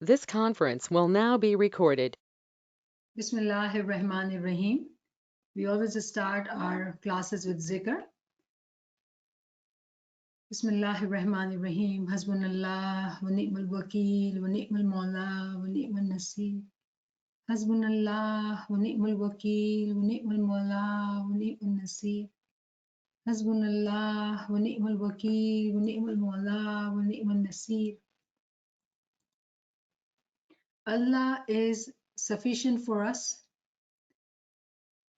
This conference will now be recorded. Bismillahir Rahmanir Rahim. We always start our classes with zikr. Bismillahir Rahmanir Rahim. Hasbunallah wa ni'mal wakil wa ni'mal mawla wa ni'mal nasir. Hasbunallah wa ni'mal wakil wa ni'mal mawla wa ni'mal nasir. Hasbunallah wa ni'mal wakil wa ni'mal mawla wa ni'mal nasir. Allah is sufficient for us,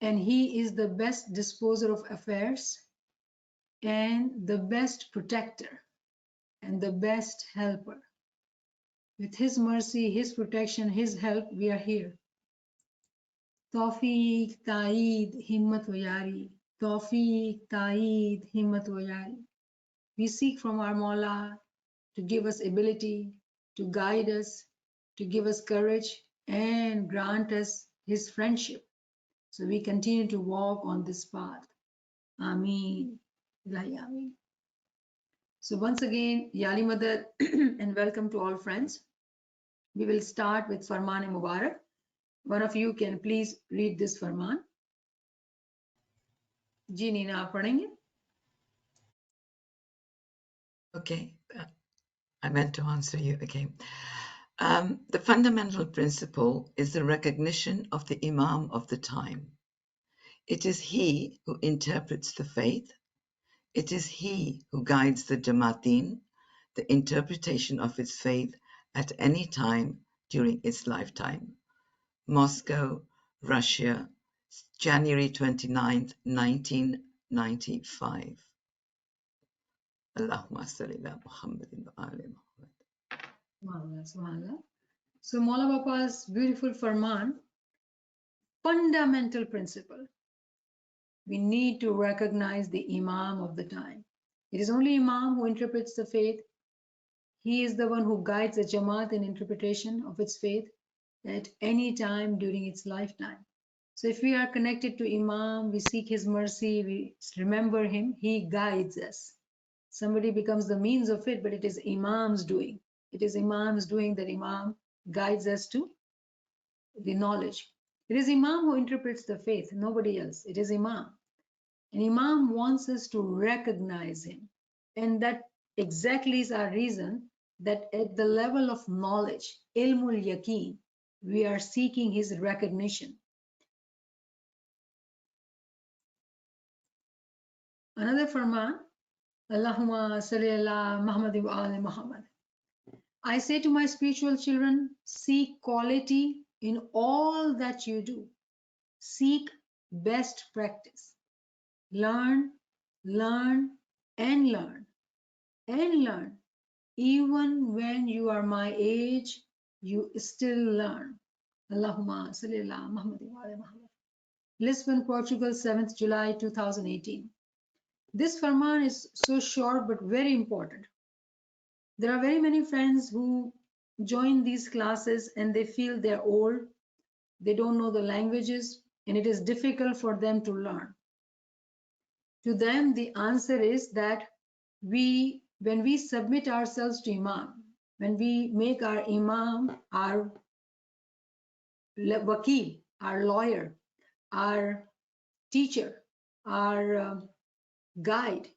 and He is the best disposer of affairs and the best protector and the best helper. With His mercy, His protection, His help, we are here. Tawfiq, Ta'id, Himmat wa Yari. Tawfiq, Ta'id, Himmat wa Yari. We seek from our Mawla to give us ability, to guide us, to give us courage, and grant us His friendship, so we continue to walk on this path. Ameen. Ilahi Ameen. So once again, Yali Madad and welcome to all friends. We will start with Farman Mubarak. One of you can please read this Farman. जी नीना आप पढ़ेंगे? Okay, I meant to answer you again. The fundamental principle is the recognition of the Imam of the time. It is he who interprets the faith. It is he who guides the Jamaatin, the interpretation of its faith at any time during its lifetime. Moscow, Russia, January 29th, 1995. Allahumma salli ala Muhammadin wa ali Muhammad. Subhanallah. So Maula Bapa's beautiful Farman, fundamental principle. We need to recognize the Imam of the time. It is only Imam who interprets the faith. He is the one who guides the Jamaat in interpretation of its faith at any time during its lifetime. So if we are connected to Imam, we seek his mercy, we remember him, he guides us. Somebody becomes the means of it, but it is Imam's doing. It is Imam's doing that Imam guides us to the knowledge. It is Imam who interprets the faith, nobody else. It is Imam. And Imam wants us to recognize him. And that exactly is our reason that at the level of knowledge, ilmul yaqeen, we are seeking his recognition. Another farman, Allahumma salli ala Muhammad wa ali Muhammad. I say to my spiritual children, seek quality in all that you do. Seek best practice. Learn, learn, and learn, and learn. Even when you are my age, you still learn. Allahumma salli ala Muhammad wa ali Muhammad. Lisbon, Portugal, 7th July 2018. This farman is so short but very important. There are very many friends who join these classes and they feel they're old, they don't know the languages, and it is difficult for them to learn. To them, the answer is that when we submit ourselves to Imam, when we make our Imam our wakil, our lawyer, our teacher, our guide,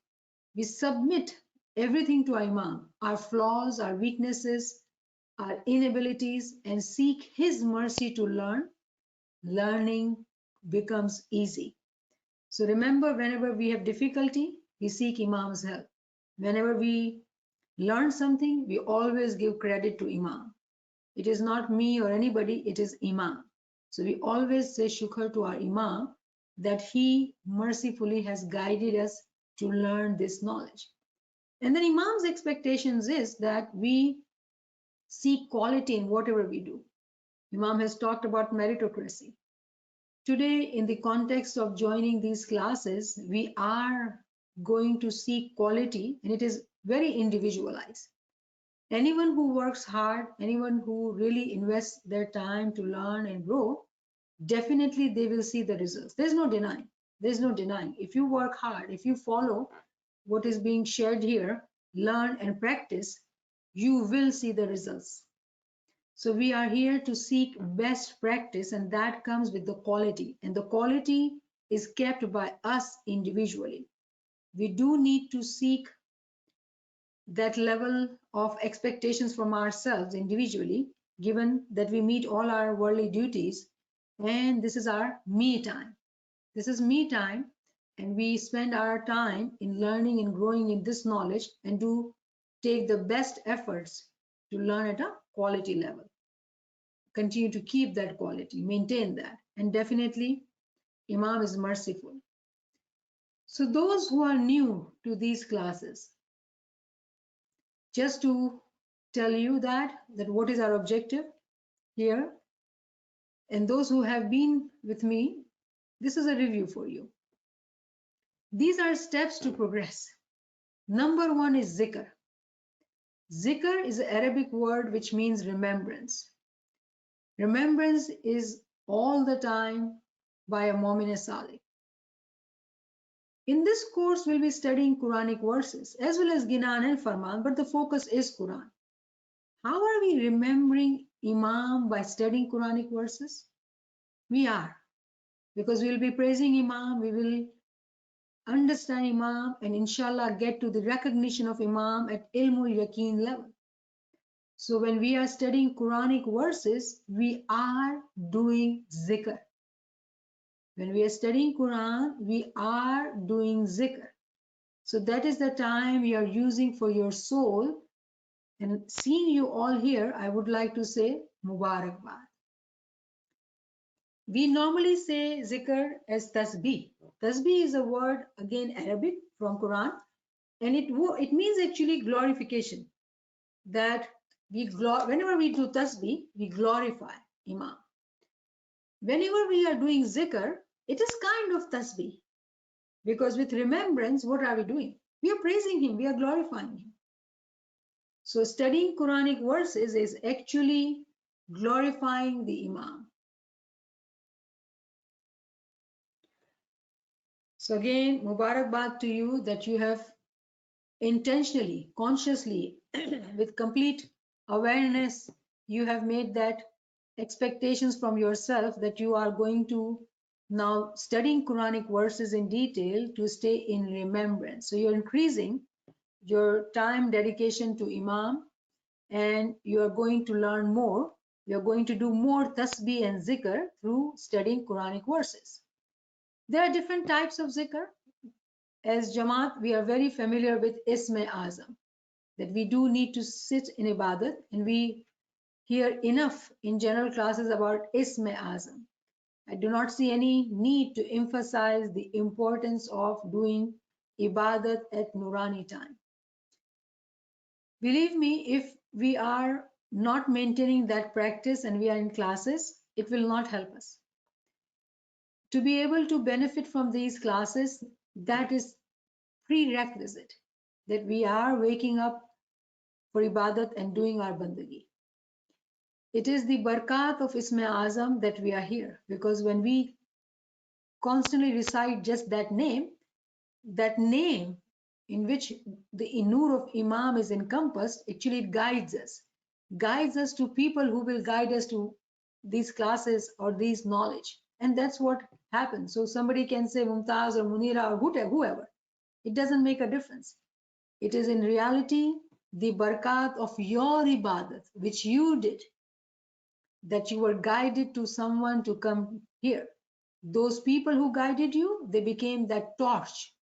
we submit everything to our Imam, our flaws, our weaknesses, our inabilities, and seek his mercy to learn. Learning becomes easy. So remember, whenever we have difficulty, we seek Imam's help. Whenever we learn something, we always give credit to Imam. It is not me or anybody, it is Imam. So we always say shukr to our Imam that he mercifully has guided us to learn this knowledge. And then Imam's expectations is that we seek quality in whatever we do. Imam has talked about meritocracy. Today, in the context of joining these classes, we are going to seek quality, and it is very individualized. Anyone who works hard, anyone who really invests their time to learn and grow, definitely they will see the results. There's no denying. There's no denying. If you work hard, if you follow what is being shared here, learn and practice, you will see the results. So we are here to seek best practice, and that comes with the quality. And the quality is kept by us individually. We do need to seek that level of expectations from ourselves individually, given that we meet all our worldly duties. And this is our me time. This is me time, and we spend our time in learning and growing in this knowledge and to take the best efforts to learn at a quality level. Continue to keep that quality, maintain that. And definitely, Imam is merciful. So those who are new to these classes, just to tell you that what is our objective here, and those who have been with me, this is a review for you. These are steps to progress. Number one is zikr. Zikr is an Arabic word which means remembrance. Remembrance is all the time by a Mu'min Salih. In this course, we'll be studying Quranic verses as well as Ginan and Farman, but the focus is Quran. How are we remembering Imam by studying Quranic verses? We are, because we'll be praising Imam, we will understand Imam, and inshallah get to the recognition of Imam at Ilmul Yaqeen level. So when we are studying Quranic verses, we are doing zikr. When we are studying Quran, we are doing zikr. So that is the time you are using for your soul. And seeing you all here, I would like to say Mubarakbad. We normally say zikr as tasbih. Tasbih is a word, again Arabic from Quran, and it means actually glorification. That whenever we do tasbih, we glorify Imam. Whenever we are doing zikr, it is kind of tasbih, because with remembrance, what are we doing? We are praising him, we are glorifying him. So studying Quranic verses is actually glorifying the Imam. So again, Mubarakbad to you that you have intentionally, consciously, with complete awareness, you have made that expectations from yourself that you are going to now studying Quranic verses in detail to stay in remembrance. So you're increasing your time dedication to Imam, and you are going to learn more. You're going to do more tasbih and zikr through studying Quranic verses. There are different types of zikr. As Jamaat, we are very familiar with Isme Azam, that we do need to sit in ibadat, and we hear enough in general classes about Isme Azam. I do not see any need to emphasize the importance of doing ibadat at Nurani time. Believe me, if we are not maintaining that practice and we are in classes, it will not help us. To be able to benefit from these classes, that is prerequisite, that we are waking up for ibadat and doing our bandagi. It is the barakat of Isme Azam that we are here, because when we constantly recite just that name in which the Nur of Imam is encompassed, actually it guides us to people who will guide us to these classes or these knowledge. And that's what happens. So somebody can say Mumtaz or Munira or whoever. It doesn't make a difference. It is in reality the barakat of your ibadat, which you did, that you were guided to someone to come here. Those people who guided you, they became that torch.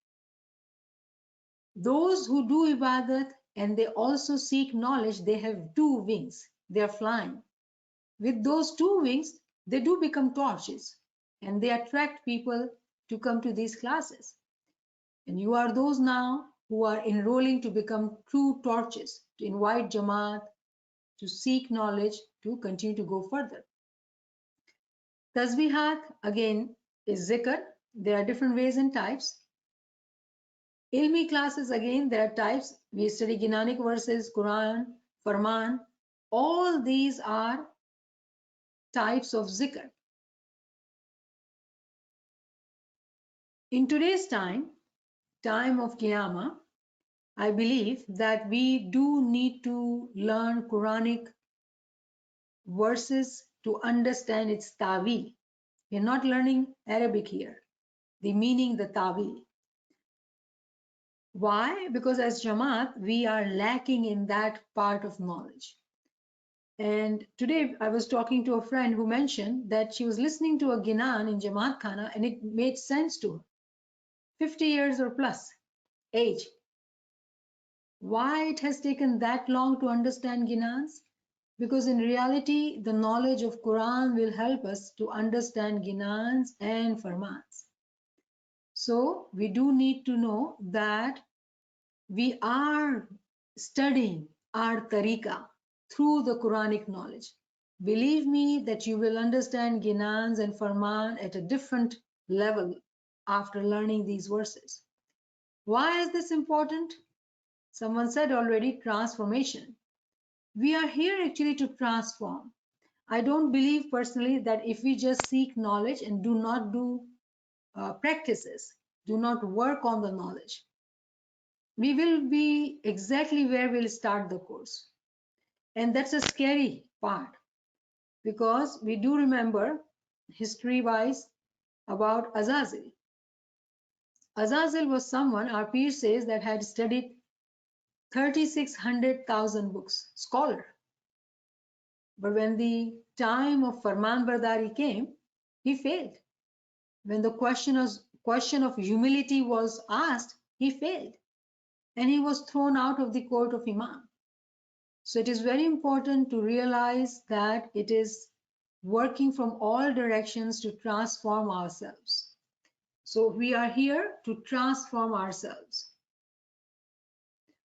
Those who do ibadat and they also seek knowledge, they have two wings. They are flying. With those two wings, they do become torches, and they attract people to come to these classes. And you are those now who are enrolling to become true torches, to invite Jamaat, to seek knowledge, to continue to go further. Tasbihat, again, is zikr. There are different ways and types. Ilmi classes, again, there are types. We study Ginanic verses, Quran, Farman. All these are types of zikr. In today's time of Qiyamah, I believe that we do need to learn Quranic verses to understand its ta'wil. We're not learning Arabic here, the meaning, the ta'wil. Why? Because as Jamaat, we are lacking in that part of knowledge. And today I was talking to a friend who mentioned that she was listening to a Ginan in Jamaat Khana and it made sense to her. 50 years or plus age. Why it has taken that long to understand Ginans? Because in reality, the knowledge of Quran will help us to understand Ginans and Farmans. So we do need to know that we are studying our tariqah through the Quranic knowledge. Believe me that you will understand Ginans and Farman at a different level after learning these verses. Why is this important? Someone said already, transformation. We are here actually to transform. I don't believe personally that if we just seek knowledge and do not do practices, do not work on the knowledge, we will be exactly where we'll start the course. And that's a scary part because we do remember history-wise about Azazel. Azazel was someone, our peer says, that had studied 3600,000 books, scholar. But when the time of Farman Bardari came, he failed. When the question of humility was asked, he failed. And he was thrown out of the court of Imam. So it is very important to realize that it is working from all directions to transform ourselves. So we are here to transform ourselves.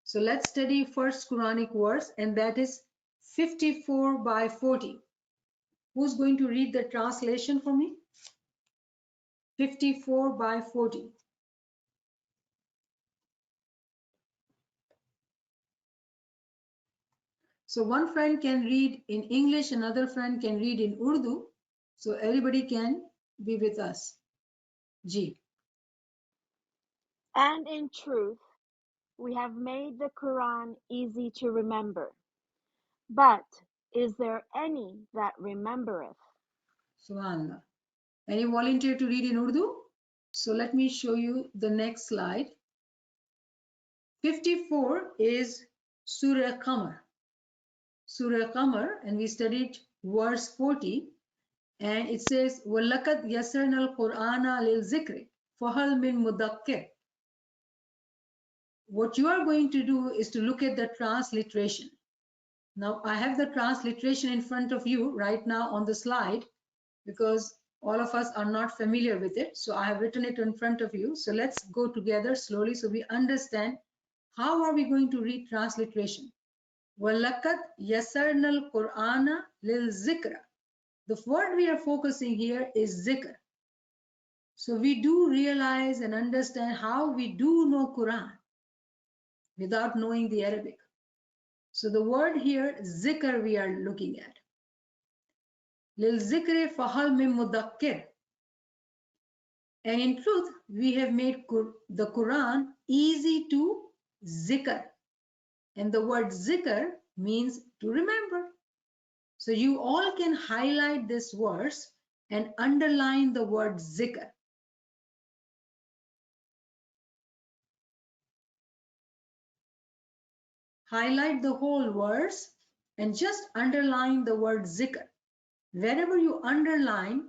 So let's study first Quranic verse, and that is 54 by 40. Who's going to read the translation for me? 54 by 40. So one friend can read in English, another friend can read in Urdu. So everybody can be with us. Ji. And in truth, we have made the Quran easy to remember. But is there any that remembereth? Subhanallah. Any volunteer to read in Urdu? So let me show you the next slide. 54 is Surah Qamar. Surah Qamar, and we studied verse 40, and it says, وَلَقَدْ يَسَّرْنَا الْقُرْآنَ لِلْذِكْرِ فَهَلْ مِن مُدَّكِّرٍ. What you are going to do is to look at the transliteration. Now, I have the transliteration in front of you right now on the slide because all of us are not familiar with it. So I have written it in front of you. So let's go together slowly so we understand how are we going to read transliteration. وَلَقَدْ يَسَّرْنَا الْقُرْآنَ لِلْذِكْرِ. The word we are focusing here is zikr. So we do realize and understand how we do know Quran without knowing the Arabic. So the word here, zikr, we are looking at. Lil zikri fahal min mudakkir. And in truth, we have made the Quran easy to zikr. And the word zikr means to remember. So you all can highlight this verse and underline the word zikr. Highlight the whole verse and just underline the word zikr. Wherever you underline,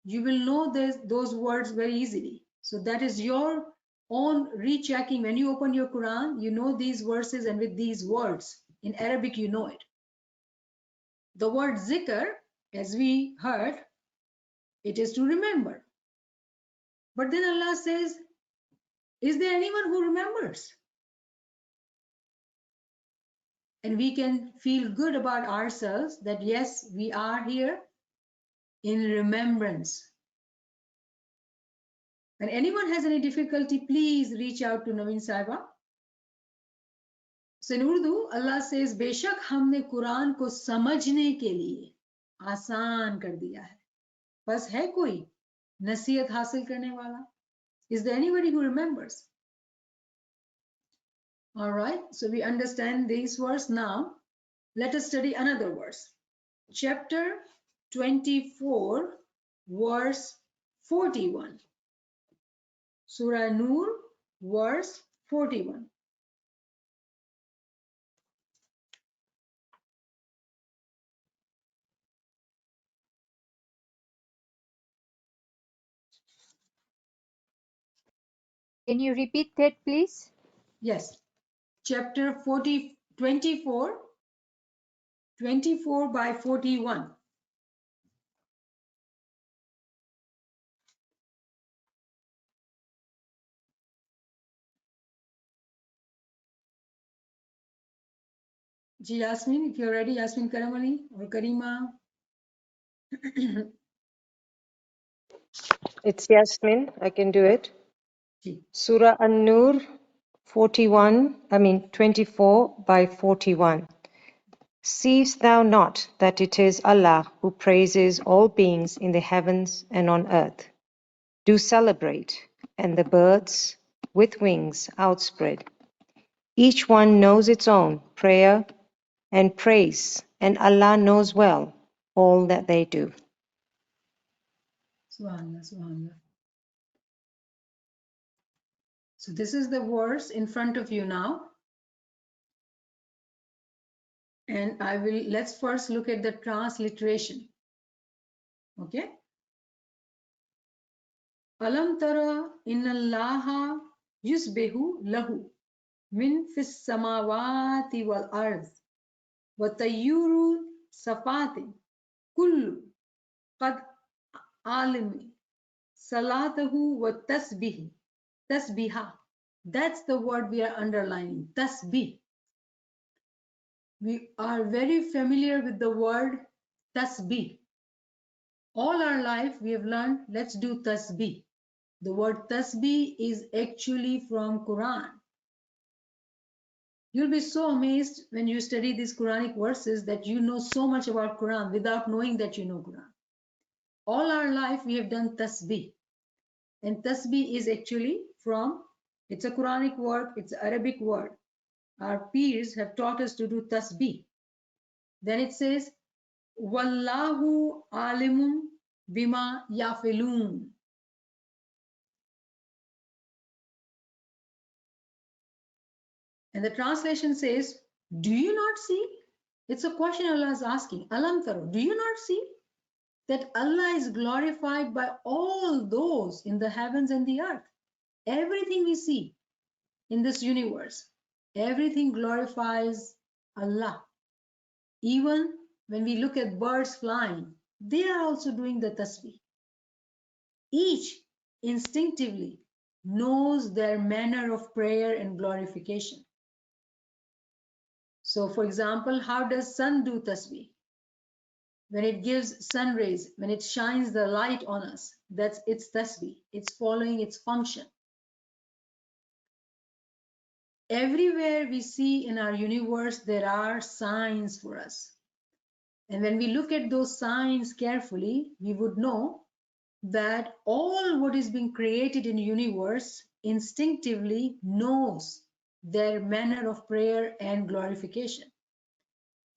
you will know those words very easily. So that is your own rechecking. When you open your Quran, you know these verses and with these words. In Arabic, you know it. The word zikr, as we heard, it is to remember. But then Allah says, is there anyone who remembers? And we can feel good about ourselves that yes, we are here in remembrance. And anyone has any difficulty, please reach out to Naveen Saiba. So in Urdu, Allah says, बेशक हमने कुरान को समझने के लिए आसान कर दिया है. बस है कोई नसीहत हासिल करने वाला? Is there anybody who remembers? All right, so we understand this verse now. Let us study another verse. chapter 24, verse 41. Surah Nur, verse 41. Can you repeat that, please? Yes, chapter 24 by 41. Ji Yasmin, if you're ready, Yasmin Karamani or Karima. It's Yasmin. I can do it. Ji. Surah An-Nur 24 by 41. Seest thou not that it is Allah who praises all beings in the heavens and on earth? Do celebrate, and the birds with wings outspread. Each one knows its own prayer and praise, and Allah knows well all that they do. Subhanallah, Subhanallah. So this is the verse in front of you now. And let's first look at the transliteration. Okay. Alam tara inna allaha yusbihu lahu min fis samawati wal ard wa tayyuru safatin kullu qad alimi salatahu wa tasbiha. That's the word we are underlining, tasbih. We are very familiar with the word tasbih. All our life we have learned, let's do tasbih. The word tasbih is actually from Quran. You'll be so amazed when you study these Quranic verses that you know so much about Quran without knowing that you know Quran. All our life we have done tasbih. And tasbih is actually it's a Quranic word, it's an Arabic word. Our peers have taught us to do tasbih. Then it says, Wallahu alimun bima yafilun. And the translation says, do you not see? It's a question Allah is asking. Alam taro, do you not see that Allah is glorified by all those in the heavens and the earth? Everything we see in this universe, everything glorifies Allah. Even when we look at birds flying, they are also doing the tasbih. Each instinctively knows their manner of prayer and glorification. So for example, how does sun do tasbih? When it gives sun rays, when it shines the light on us, that's its tasbih. It's following its function. Everywhere we see in our universe, there are signs for us. And when we look at those signs carefully, we would know that all what is being created in the universe instinctively knows their manner of prayer and glorification.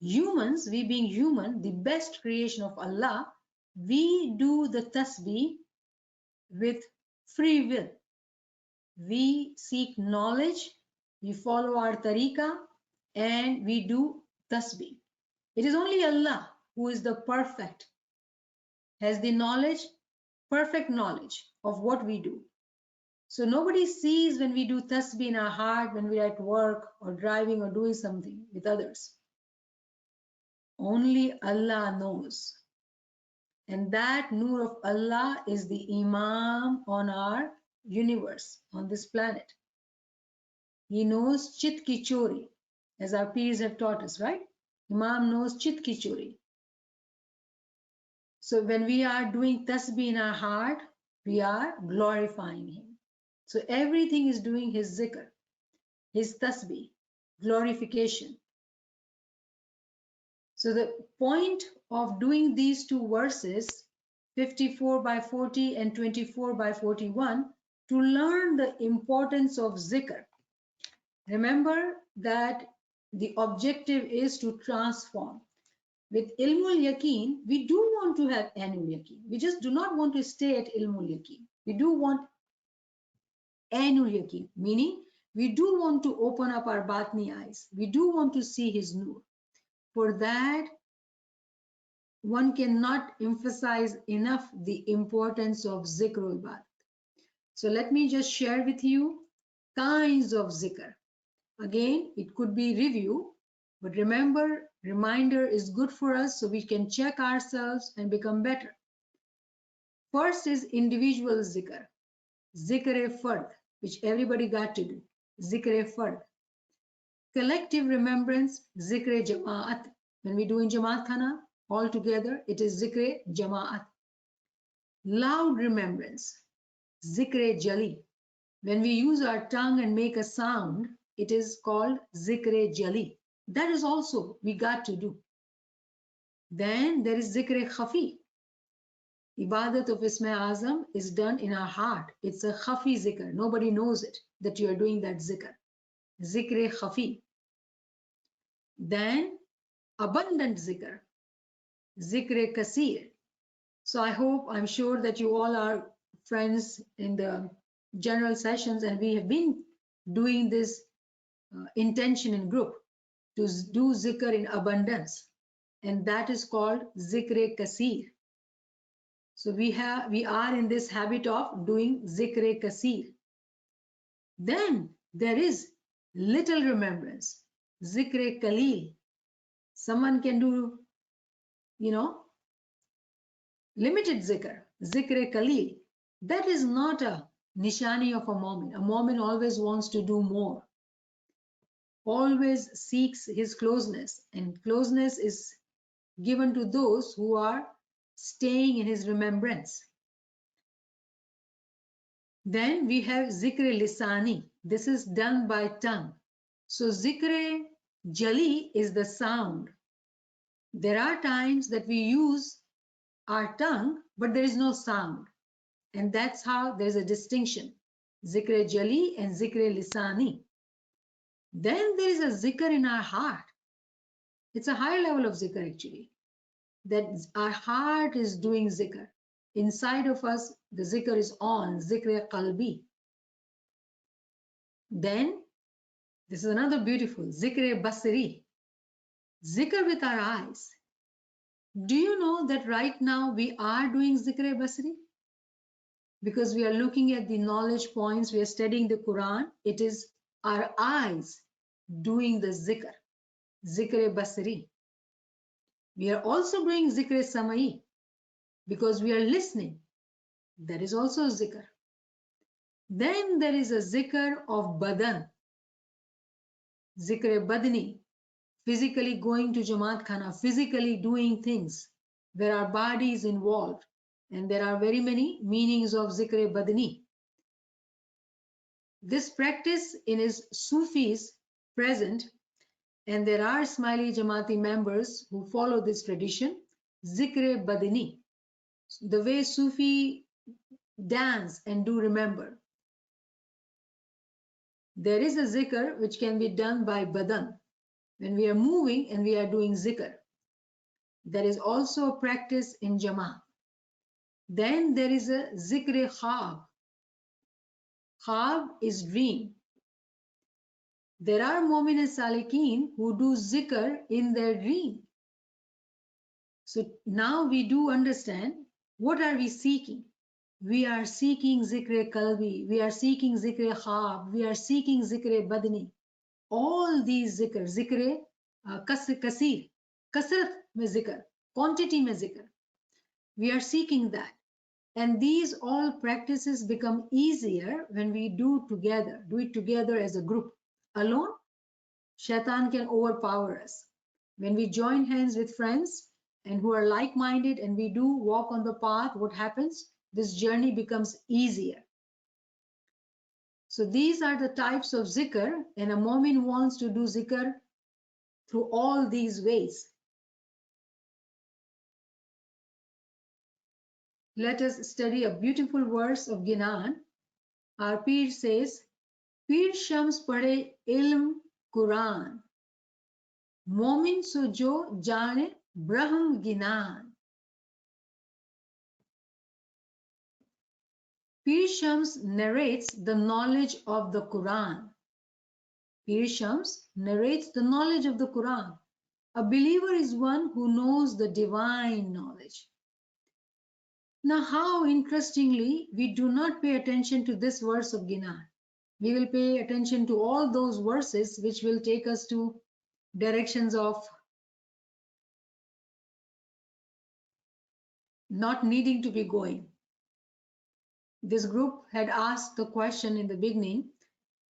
Humans, we being human, the best creation of Allah, we do the tasbih with free will. We seek knowledge, we follow our tariqah, and we do tasbih. It is only Allah who is the perfect, has the knowledge, perfect knowledge of what we do. So nobody sees when we do tasbih in our heart, when we're at work or driving or doing something with others. Only Allah knows. And that nur of Allah is the Imam on our universe, on this planet. He knows chit ki chori, as our peers have taught us, right? Imam knows chit ki chori. So when we are doing tasbih in our heart, we are glorifying him. So everything is doing his zikr, his tasbih, glorification. So the point of doing these two verses, 54 by 40 and 24 by 41, to learn the importance of zikr. Remember that the objective is to transform. With ilmul yaqeen, we do want to have ainul yaqeen. We just do not want to stay at ilmul yaqeen. We do want ainul yaqeen, meaning we do want to open up our batni eyes. We do want to see his nur. For that, one cannot emphasize enough the importance of zikrul ibadat. So let me just share with you kinds of zikr. Again, it could be review, but remember, reminder is good for us so we can check ourselves and become better. First is individual zikr, zikr-e-fard, which everybody got to do, zikr-e-fard. Collective remembrance, zikr-e-jama'at. When we do in Jamaat Khana, all together, it is zikr-e-jama'at. Loud remembrance, zikr-e-jali. When we use our tongue and make a sound, it is called zikr-e-jali. That is also we got to do. Then there is zikr-e-khafi. Ibadat of Isma Azam is done in our heart. It's a khafi zikr. Nobody knows it, that you are doing that zikr. Zikr-e-khafi. Then abundant zikr. Zikr-e-kasir. So I hope, I'm sure that you all are friends in the general sessions, and we have been doing this intention in group to do zikr in abundance, and that is called zikr-e-kasir. So we are in this habit of doing zikr-e-kasir. Then there is little remembrance, zikr-e-kalil. Someone can do, limited zikr, zikr-e-kalil. That is not a nishani of a mu'min. A mu'min always wants to do more, always seeks his closeness, and closeness is given to those who are staying in his remembrance. Then we have zikr-e-lisani. This is done by tongue. So zikr-e-jali is the sound. There are times that we use our tongue, but there is no sound. And that's how there's a distinction. Zikr-e-jali and zikr-e-lisani. Then there is a zikr in our heart. It's a higher level of zikr actually. That our heart is doing zikr. Inside of us, the zikr is on, zikr-e-qalbi. Then, this is another beautiful, zikr-e-basri. Zikr with our eyes. Do you know that right now we are doing zikr-e-basri? Because we are looking at the knowledge points, we are studying the Quran. It is our eyes doing the zikr, zikr-e-basri. We are also doing zikr-e-samai because we are listening. That is also zikr. Then there is a zikr of badan, zikr-e-badni, physically going to Jamaat Khana, physically doing things where our body is involved. And there are very many meanings of zikr-e-badni. This practice in his Sufis present, and there are Ismaili Jamaati members who follow this tradition, zikr-e-badni, the way Sufi dance and do remember. There is a zikr which can be done by badan, when we are moving and we are doing zikr. There is also a practice in Jama'at. Then there is a zikr-e-khab. Khab is dream. There are mu'min and salikin who do zikr in their dream. So now we do understand what are we seeking. We are seeking zikr-e-kalbi, we are seeking zikr-e-khab, we are seeking zikr-e-badni. All these zikr, zikr-e-kasir, kasrat mein zikr, quantity mein zikr. We are seeking that. And these all practices become easier when we do it together as a group. Alone, shaitan can overpower us. When we join hands with friends and who are like-minded and we do walk on the path, what happens? This journey becomes easier. So these are the types of zikr, and a mu'min wants to do zikr through all these ways. Let us study a beautiful verse of Ginan. Our Peer says, Peer Shams padhe ilm Quran, Momin so jo jane Brahm Ginan. Pir Shams narrates the knowledge of the Quran. Pir Shams narrates the knowledge of the Quran. A believer is one who knows the divine knowledge. Now, how interestingly, we do not pay attention to this verse of Ginan. We will pay attention to all those verses which will take us to directions of not needing to be going. This group had asked the question in the beginning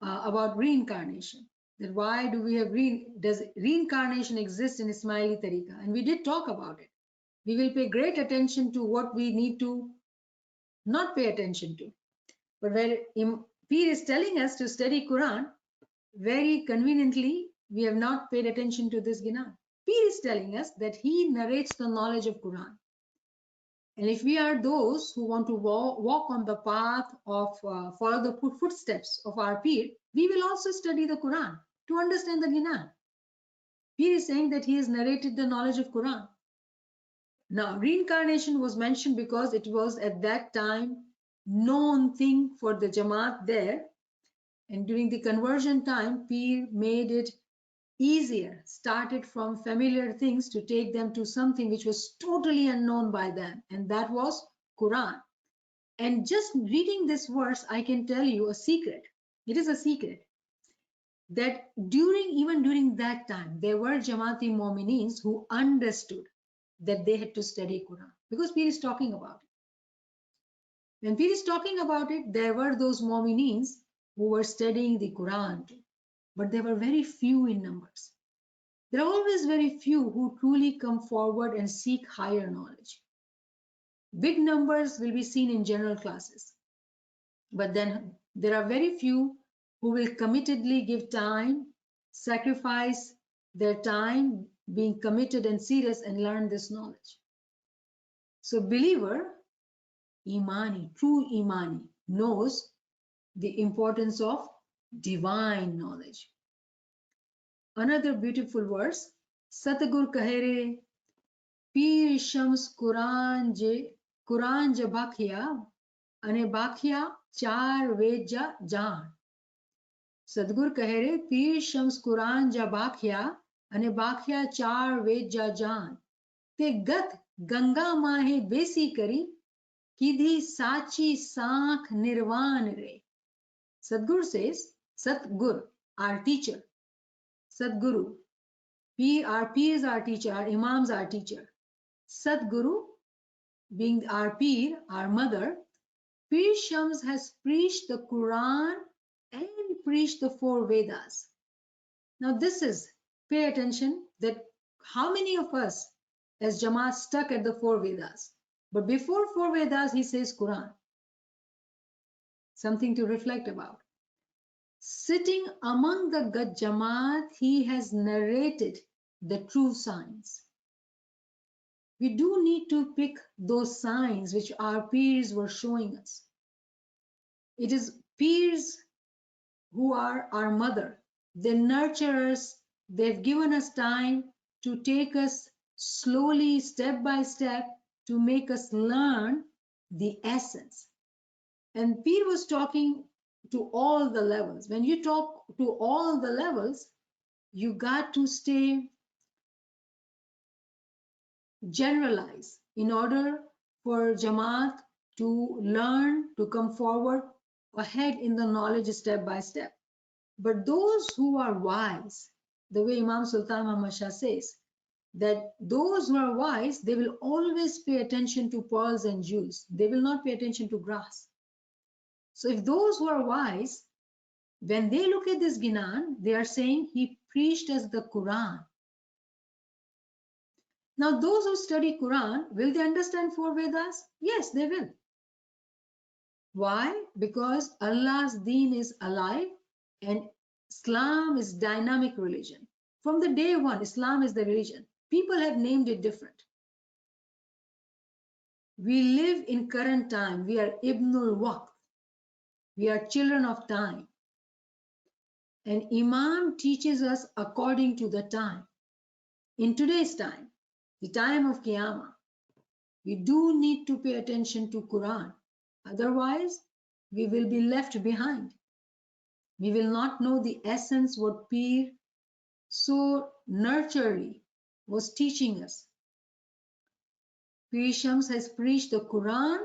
about reincarnation. That why do we have does reincarnation exist in Ismaili Tariqa? And we did talk about it. We will pay great attention to what we need to not pay attention to. But where Pir is telling us to study Quran, very conveniently, we have not paid attention to this Ginan. Pir is telling us that he narrates the knowledge of Quran. And if we are those who want to walk on the path of follow the footsteps of our Pir, we will also study the Quran to understand the Ginan. Pir is saying that he has narrated the knowledge of Quran. Now, reincarnation was mentioned because it was at that time known thing for the Jamaat there. And during the conversion time, Pir made it easier, started from familiar things to take them to something which was totally unknown by them, and that was Quran. And just reading this verse, I can tell you a secret. It is a secret that even during that time, there were Jamaati Mominins who understood that they had to study Quran because Pir is talking about it. When Pir is talking about it, there were those Mominins who were studying the Quran too, but they were very few in numbers. There are always very few who truly come forward and seek higher knowledge. Big numbers will be seen in general classes, but then there are very few who will committedly give time, sacrifice their time, being committed and serious and learn this knowledge. So believer, Imani, true Imani, knows the importance of divine knowledge. Another beautiful verse, Satgur Kahere, Pir Shams Quran je bakhya, ane bakhya char veja jaan. Sadgur કહે રે પીર શમ્સ કુરાન જા બાખ્યા અને બાખ્યા ચાર વેજા જાન તે ગત ગંગા માહે બેસી કરી કીધી સાચી સાખ નિર્વાણ રે. Sadgur says, Satgur, our teacher, Sadguru, our peers, our teacher, our imams, our teacher. Sadguru, being our peer, our mother, Pir Shams has preached the Quran and preached the 4 Vedas. Now this is, pay attention that how many of us as Jamaat stuck at the 4 Vedas? But before 4 Vedas, he says Quran. Something to reflect about. Sitting among the Jamaat, he has narrated the true signs. We do need to pick those signs which our peers were showing us. It is peers who are our mother. They nurture us. They've given us time to take us slowly, step by step, to make us learn the essence. And Pir was talking to all the levels. When you talk to all the levels, you got to stay generalized in order for Jamaat to learn, to come forward ahead in the knowledge step by step. But those who are wise, the way Imam Sultan Muhammad Shah says, that those who are wise, they will always pay attention to pearls and jewels. They will not pay attention to grass. So if those who are wise, when they look at this Ginan, they are saying he preached us the Quran. Now those who study Quran, will they understand 4 Vedas? Yes, they will. Why? Because Allah's deen is alive and Islam is dynamic religion. From the day one, Islam is the religion. People have named it different. We live in current time. We are Ibnul Waqt. We are children of time. And Imam teaches us according to the time. In today's time, the time of Qiyamah. We do need to pay attention to Quran. Otherwise, we will be left behind. We will not know the essence what Pir so nurturely was teaching us. Pir Shams has preached the Quran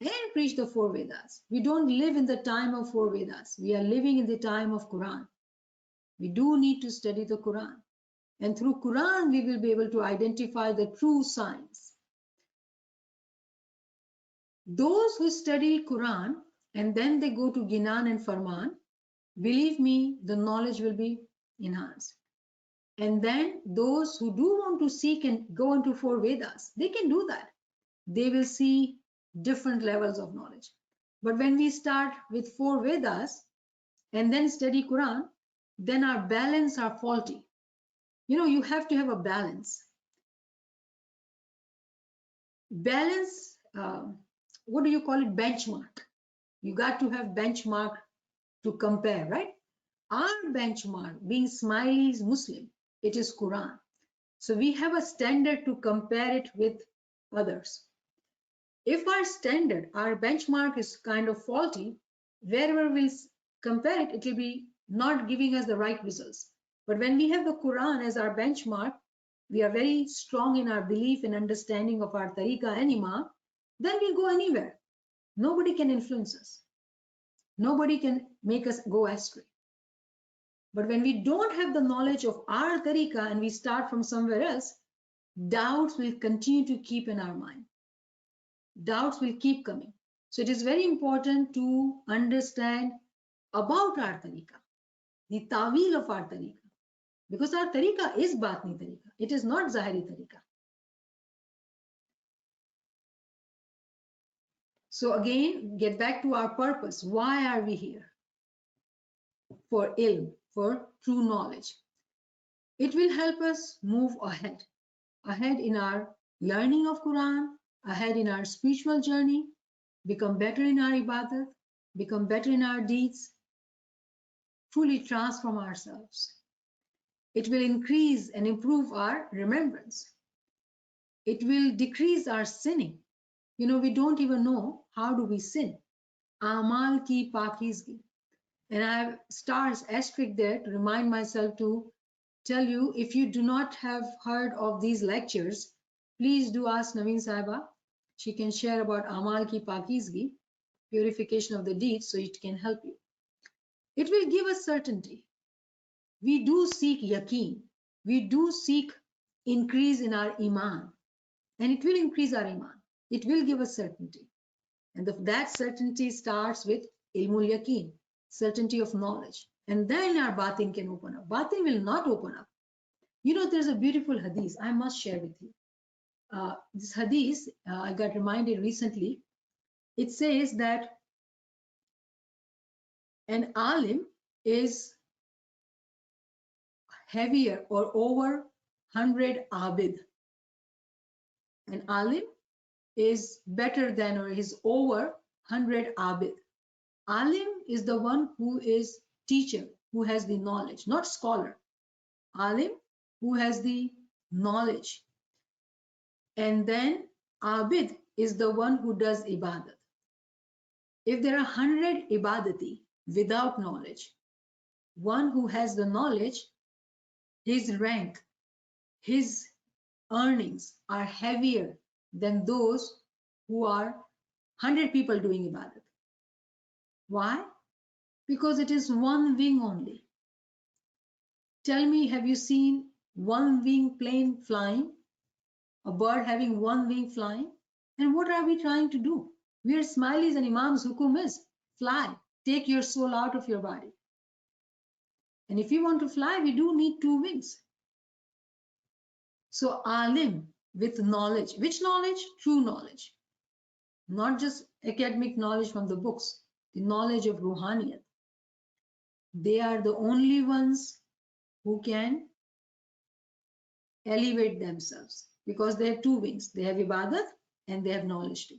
and preached the four Vedas. We don't live in the time of four Vedas. We are living in the time of Quran. We do need to study the Quran. And through Quran, we will be able to identify the true signs. Those who study Quran and then they go to Ginan and Farman, believe me, the knowledge will be enhanced. And then those who do want to seek and go into four Vedas, they can do that. They will see different levels of knowledge. But when we start with four Vedas and then study Quran, then our balance are faulty. You know, you have to have a balance. Balance, what do you call it? Benchmark. You got to have benchmark to compare, right? Our benchmark, being Smiley's Muslim, it is Quran. So we have a standard to compare it with others. If our standard, our benchmark is kind of faulty, wherever we'll compare it, it will be not giving us the right results. But when we have the Quran as our benchmark, we are very strong in our belief and understanding of our tariqah and imam, then we'll go anywhere. Nobody can influence us. Nobody can make us go astray. But when we don't have the knowledge of our tariqah and we start from somewhere else, doubts will continue to keep in our mind. Doubts will keep coming. So it is very important to understand about our tariqah, the tawil of our tariqah, because our tariqah is batni tariqah. It is not zahiri tariqah. So again, get back to our purpose. Why are we here? For ilm, for true knowledge. It will help us move ahead in our learning of Quran, ahead in our spiritual journey, become better in our ibadat, become better in our deeds, truly transform ourselves. It will increase and improve our remembrance. It will decrease our sinning. You know, we don't even know how do we sin. Amal ki pakizgi. And I have stars asterisk there to remind myself to tell you, if you do not have heard of these lectures, please do ask Naveen Sahiba. She can share about Amal ki pakizgi, purification of the deeds, so it can help you. It will give us certainty. We do seek yaqeen. We do seek increase in our iman. And it will increase our iman. It will give us certainty. And that certainty starts with ilmul yaqeen, certainty of knowledge. And then our batin can open up. Batin will not open up. You know, there's a beautiful hadith I must share with you. This hadith, I got reminded recently. It says that an alim is heavier or over 100 abid. An alim is better than or is over 100 abid. Alim is the one who is teacher, who has the knowledge, not scholar. Alim, who has the knowledge. And then abid is the one who does ibadat. If there are 100 ibadati without knowledge, one who has the knowledge, his rank, his earnings are heavier than those who are 100 people doing ibadat. Why? Because it is one wing only. Tell me, have you seen one wing plane flying? A bird having one wing flying? And what are we trying to do? We are Smileys and Imam's hukum is fly, take your soul out of your body. And if you want to fly, we do need two wings. So alim with knowledge. Which knowledge? True knowledge. Not just academic knowledge from the books, the knowledge of Ruhaniyat. They are the only ones who can elevate themselves because they have two wings. They have ibadat and they have knowledge too.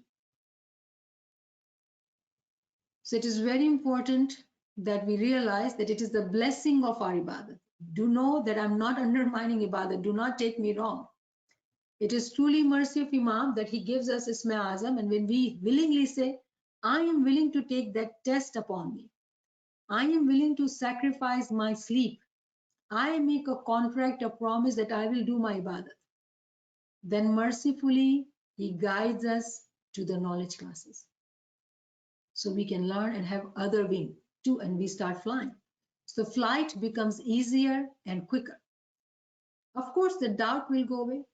So it is very important that we realize that it is the blessing of our ibadat. Do know that I'm not undermining ibadat. Do not take me wrong. It is truly mercy of Imam that he gives us Isma Azam, and when we willingly say, I am willing to take that test upon me, I am willing to sacrifice my sleep, I make a contract, a promise that I will do my ibadat, then mercifully he guides us to the knowledge classes. So we can learn and have other wing too, and we start flying. So flight becomes easier and quicker. Of course, the doubt will go away.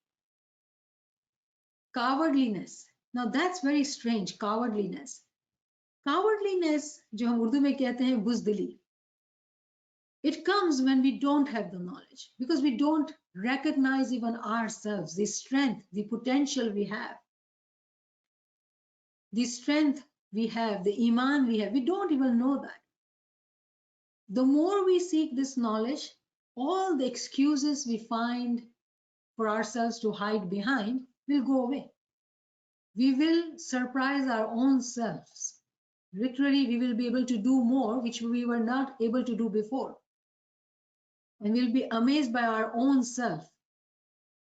Cowardliness. Now that's very strange, cowardliness. Cowardliness, जो हम उर्दू में कहते हैं बुज़दिली, it comes when we don't have the knowledge, because we don't recognize even ourselves, the strength, the potential we have, the strength we have, the iman we have. We don't even know that. The more we seek this knowledge, all the excuses we find for ourselves to hide behind will go away. We will surprise our own selves. Literally, we will be able to do more, which we were not able to do before. And we'll be amazed by our own self.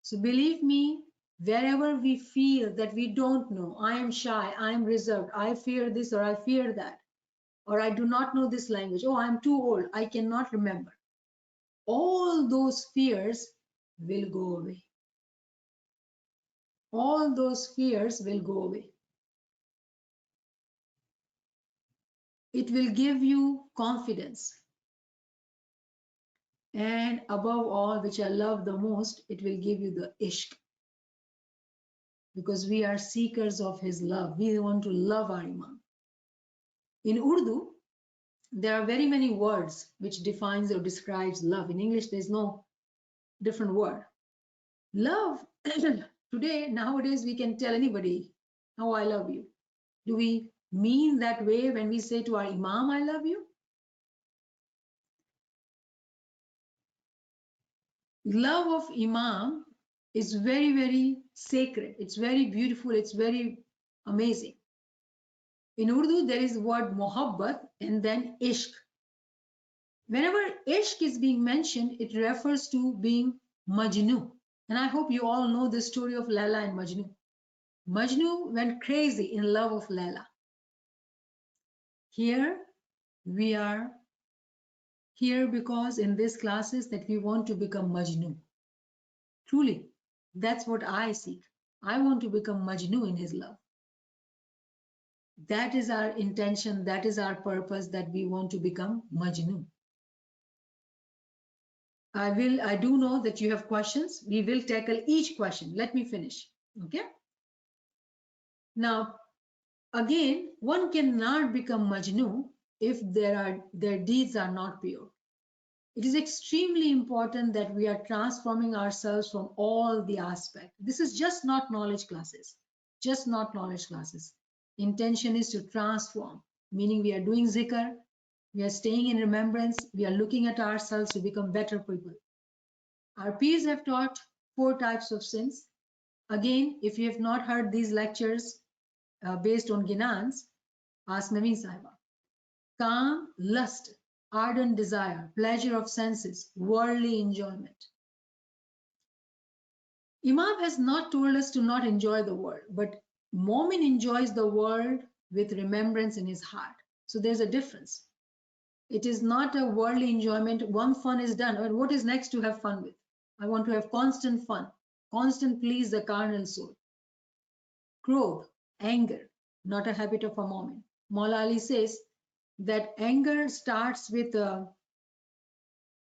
So believe me, wherever we feel that we don't know, I am shy, I am reserved, I fear this or I fear that, or I do not know this language, oh, I'm too old, I cannot remember. All those fears will go away. All those fears will go away. It will give you confidence. And above all, which I love the most, it will give you the ishq. Because we are seekers of his love. We want to love our Imam. In Urdu, there are very many words which defines or describes love. In English, there's no different word. Love, today, nowadays, we can tell anybody how I love you. Do we mean that way when we say to our Imam, I love you? Love of Imam is very, very sacred. It's very beautiful. It's very amazing. In Urdu, there is the word mohabbat and then ishq. Whenever ishq is being mentioned, it refers to being Majnu. And I hope you all know the story of Laila and Majnu. Majnu went crazy in love of Laila. Here, we are here because in these classes that we want to become Majnu. Truly, that's what I seek. I want to become Majnu in his love. That is our intention, that is our purpose, that we want to become Majnu. I do know that you have questions. We will tackle each question. Let me finish. Okay. Now, again, one cannot become Majnu if their deeds are not pure. It is extremely important that we are transforming ourselves from all the aspects. This is just not knowledge classes. Just not knowledge classes. Intention is to transform, meaning we are doing zikr, we are staying in remembrance, we are looking at ourselves to become better people. Our peers have taught 4 types of sins. Again, if you have not heard these lectures based on Ginans, ask Naveen Sahiba. Calm, lust, ardent desire, pleasure of senses, worldly enjoyment. Imam has not told us to not enjoy the world, but Momin enjoys the world with remembrance in his heart. So there's a difference. It is not a worldly enjoyment. One fun is done. And what is next to have fun with? I want to have constant fun, constant please the carnal soul. Krodh, anger, not a habit of a moment. Maula Ali says that anger starts with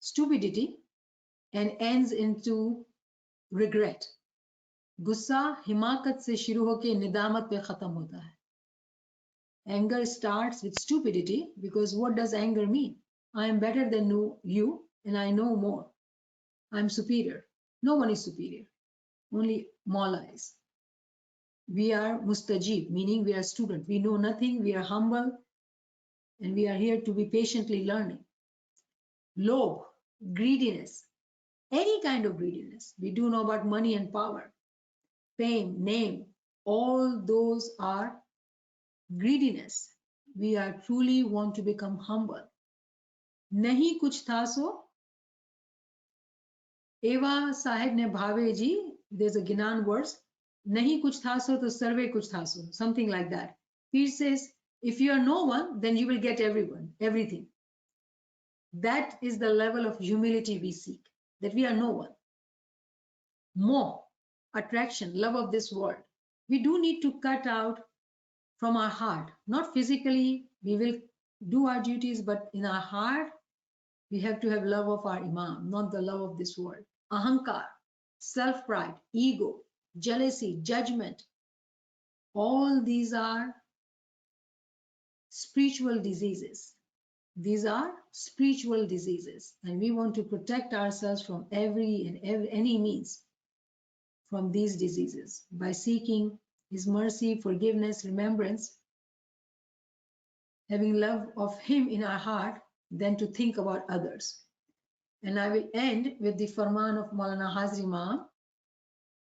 stupidity and ends into regret. गुस्सा हिमाकत से शुरू होके निदामत पे खत्म होता है. Anger starts with stupidity because what does anger mean? I am better than you and I know more. I'm superior. No one is superior. Only Maula is. We are mustajib, meaning we are student. We know nothing. We are humble and we are here to be patiently learning. Lobh, greediness, any kind of greediness. We do know about money and power, fame, name. All those are greediness. We are truly want to become humble. Nahi kuch tha so. Eva Sahib ne bhave ji There's a Gnan verse, nahi kuch tha so to sarve kuch tha so, something like that. He says, if you are no one, then you will get everything. That is the level of humility we seek, that we are no one. More attraction, love of this world. We do need to cut out from our heart, not physically, we will do our duties, but in our heart, we have to have love of our Imam, not the love of this world. Ahankar, self-pride, ego, jealousy, judgment, all these are spiritual diseases. These are spiritual diseases, and we want to protect ourselves from any means from these diseases by seeking His mercy, forgiveness, remembrance, having love of Him in our heart, than to think about others. And I will end with the Farman of Maulana Hazri Imam.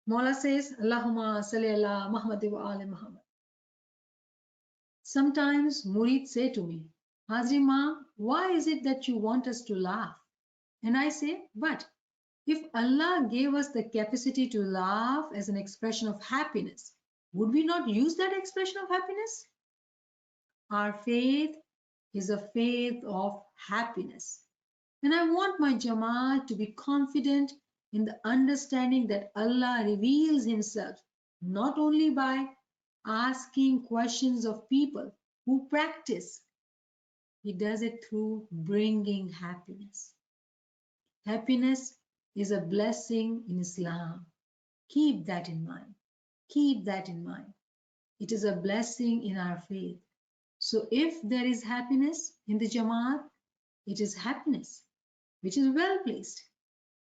Maula says, Allahumma salli ala Muhammad wa ali Muhammad. Sometimes Murid say to me, Hazri Imam, why is it that you want us to laugh? And I say, but if Allah gave us the capacity to laugh as an expression of happiness, would we not use that expression of happiness? Our faith is a faith of happiness. And I want my Jamaat to be confident in the understanding that Allah reveals Himself not only by asking questions of people who practice, He does it through bringing happiness. Happiness is a blessing in Islam. Keep that in mind. Keep that in mind. It is a blessing in our faith. So if there is happiness in the Jamaat, it is happiness which is well placed.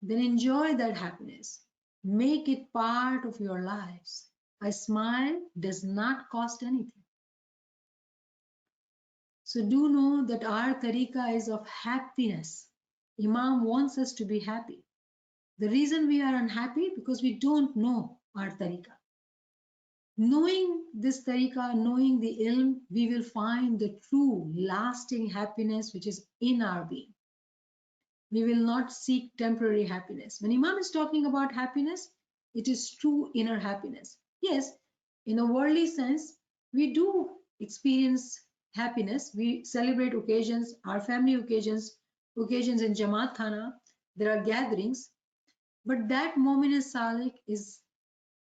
Then enjoy that happiness. Make it part of your lives. A smile does not cost anything. So do know that our tariqah is of happiness. Imam wants us to be happy. The reason we are unhappy because we don't know our tariqah. Knowing this tariqah, knowing the ilm, we will find the true lasting happiness which is in our being. We will not seek temporary happiness. When Imam is talking about happiness, it is true inner happiness. Yes, in a worldly sense, we do experience happiness. We celebrate occasions, our family occasions in Jamaat Khana, there are gatherings, but that Mu'min Salik is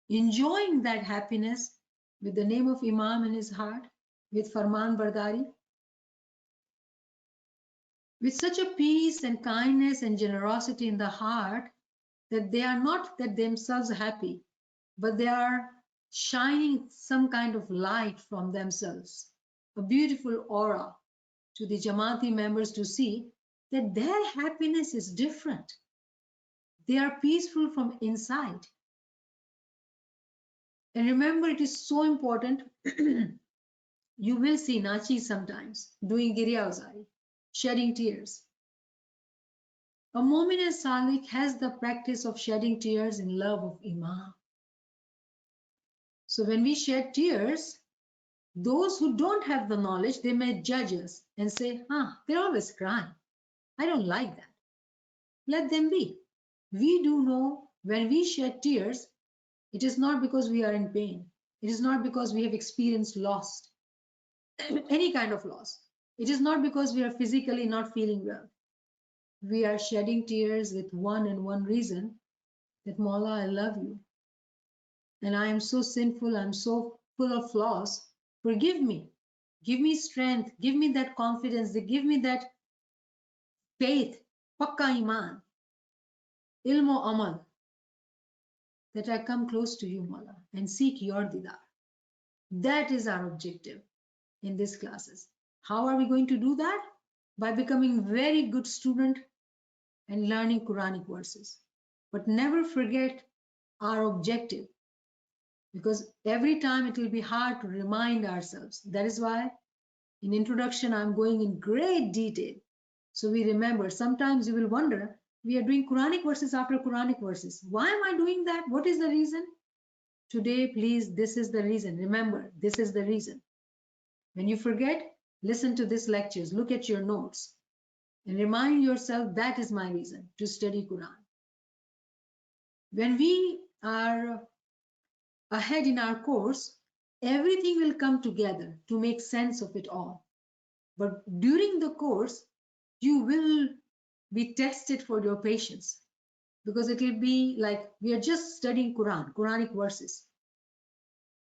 enjoying that happiness with the name of Imam in his heart, with Farman Bardari, with such a peace and kindness and generosity in the heart that they are not that themselves happy, but they are shining some kind of light from themselves, a beautiful aura to the Jamaati members to see that their happiness is different. They are peaceful from inside. And remember, it is so important. You will see Nachi sometimes doing Girya Uzari, shedding tears. A Mu'min Salik has the practice of shedding tears in love of Imam. So when we shed tears, those who don't have the knowledge, they may judge us and say, they're always crying. I don't like that. Let them be. We do know when we shed tears, it is not because we are in pain. It is not because we have experienced loss, any kind of loss. It is not because we are physically not feeling well. We are shedding tears with one and one reason, that Mawla, I love you. And I am so sinful, I'm so full of flaws. Forgive me. Give me strength. Give me that confidence. Give me that faith, pakka iman, ilmo amal, that I come close to you, Mawla, and seek your didar. That is our objective in these classes. How are we going to do that? By becoming very good student and learning Quranic verses. But never forget our objective, because every time it will be hard to remind ourselves. That is why in introduction, I'm going in great detail. So we remember, sometimes you will wonder, we are doing Quranic verses after Quranic verses. Why am I doing that? What is the reason? Today, please, this is the reason. Remember, this is the reason. When you forget, listen to these lectures, look at your notes, and remind yourself that is my reason to study Quran. When we are ahead in our course, everything will come together to make sense of it all. But during the course, you will be tested for your patience, because it will be like we are just studying Quranic verses.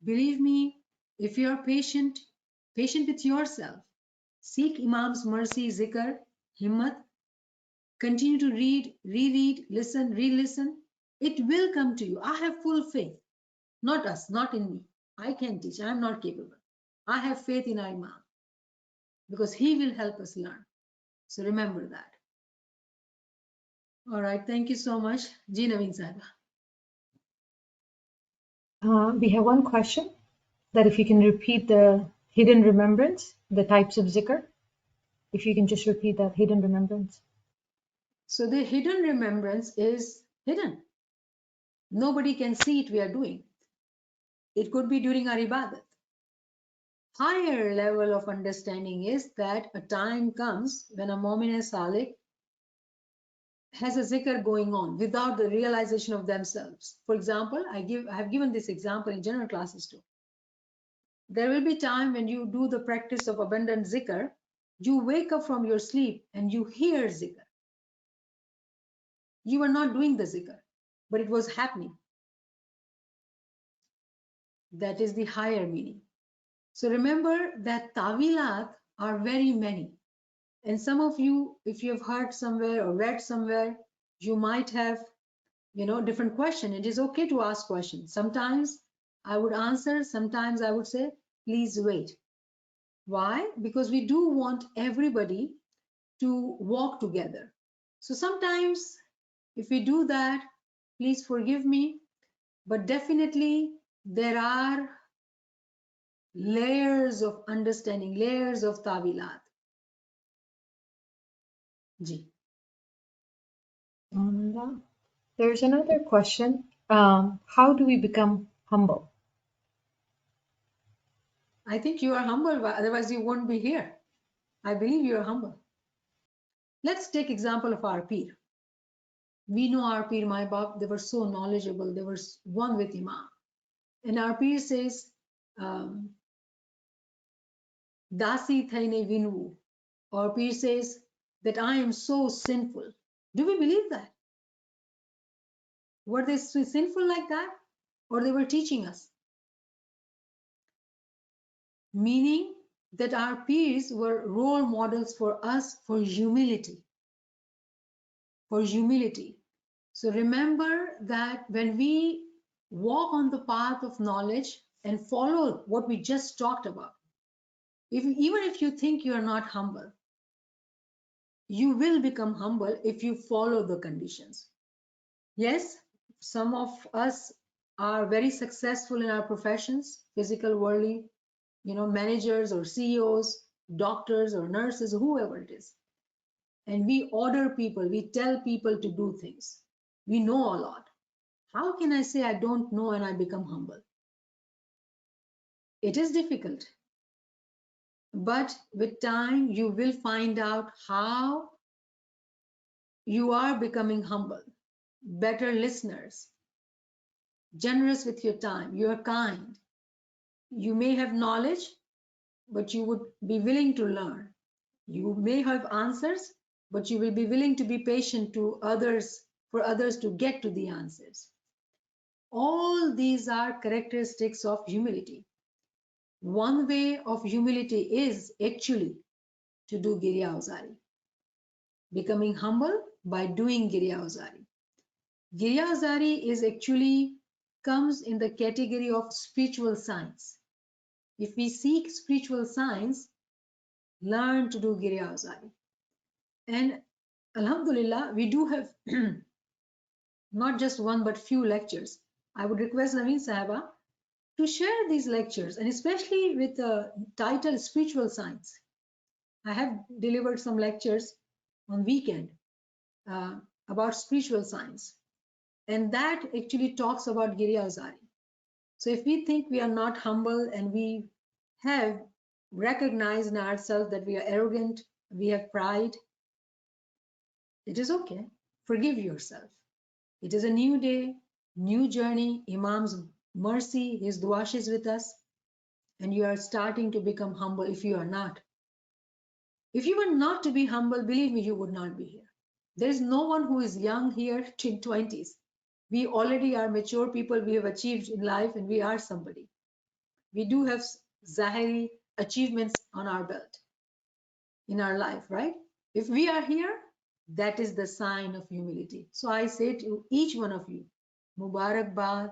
Believe me, if you are patient with yourself, seek Imam's mercy, zikr, himmat, continue to read, reread, listen, re-listen. It will come to you. I have full faith. Not us, not in me. I can teach. I'm not capable. I have faith in our Imam because he will help us learn. So remember that. All right. Thank you so much. Ji Naveen Sahiba. We have one question that if you can repeat the hidden remembrance, the types of zikr, if you can just repeat that hidden remembrance. So the hidden remembrance is hidden. Nobody can see it we are doing. It could be during our ibadat. Higher level of understanding is that a time comes when a Mu'min Salih has a zikr going on without the realization of themselves. For example, I have given this example in general classes too. There will be time when you do the practice of abundant zikr, you wake up from your sleep and you hear zikr. You were not doing the zikr, but it was happening. That is the higher meaning. So remember that tawilat are very many. And some of you, if you have heard somewhere or read somewhere, you might have, different question. It is okay to ask questions. Sometimes I would answer, sometimes I would say, please wait. Why? Because we do want everybody to walk together. So sometimes if we do that, please forgive me, but definitely there are layers of understanding, layers of tawilat. Ji. There's another question. How do we become humble? I think you are humble, otherwise you won't be here. I believe you are humble. Let's take example of our peer. We know our peer, my Bab, they were so knowledgeable. They were one with Imam. And our peer says, Dasi thaine vinvu. Our peer says that I am so sinful. Do we believe that? Were they so sinful like that? Or they were teaching us? Meaning that our peers were role models for us for humility. For humility. So remember that when we walk on the path of knowledge and follow what we just talked about, even if you think you are not humble, you will become humble if you follow the conditions. Yes, some of us are very successful in our professions, physical, worldly, managers or CEOs, doctors or nurses, whoever it is. And we order people, we tell people to do things. We know a lot. How can I say I don't know and I become humble? It is difficult. But with time, you will find out how you are becoming humble, better listeners, generous with your time, you are kind. You may have knowledge, but you would be willing to learn. You may have answers, but you will be willing to be patient to others, for others to get to the answers. All these are characteristics of humility. One way of humility is actually to do Girya Uzari. Becoming humble by doing Girya Uzari. Girya Uzari is actually comes in the category of spiritual science. If we seek spiritual science, learn to do Girya Uzari. And Alhamdulillah, we do have not just one but few lectures. I would request Naveen Sahiba to share these lectures, and especially with the title Spiritual Science. I have delivered some lectures on weekend about spiritual science, and that actually talks about Girya Uzari. So if we think we are not humble and we have recognized in ourselves that we are arrogant, we have pride, it is okay. Forgive yourself. It is a new day. new journey, Imam's mercy, his duash is with us, and you are starting to become humble. If you are not, if you were not to be humble, believe me, you would not be here. There is no one who is young here in 20s. We already are mature people. We have achieved in life, and we are somebody. We do have Zahiri achievements on our belt in our life, right? If we are here, that is the sign of humility. So I say to each one of you, Mubarakbad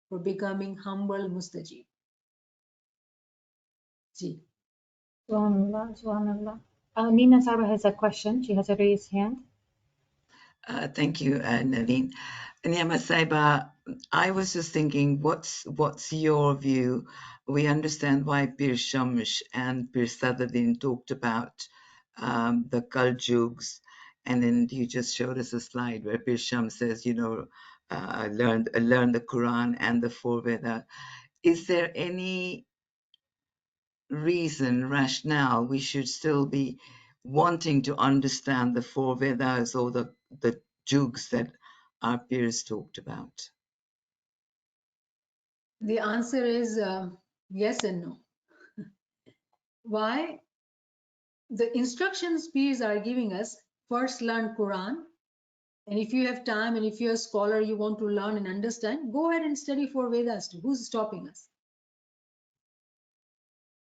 for becoming humble mustajib. Ji. Subhanallah, Subhanallah. Nina Sarwa has a question. She has a raised hand. Thank you, Naveen. Niamat Saiba, I was just thinking, what's your view? We understand why Pir Shams and Pir Sadruddin talked about the Kaljugs, and then you just showed us a slide where Pir Shams says, learn the Quran and the four Veda. Is there any reason, rationale, we should still be wanting to understand the four Vedas or the jugs that our peers talked about? The answer is yes and no. Why? The instructions peers are giving us, first learn Quran, and if you have time and if you're a scholar, you want to learn and understand, go ahead and study four Vedas too. Who's stopping us?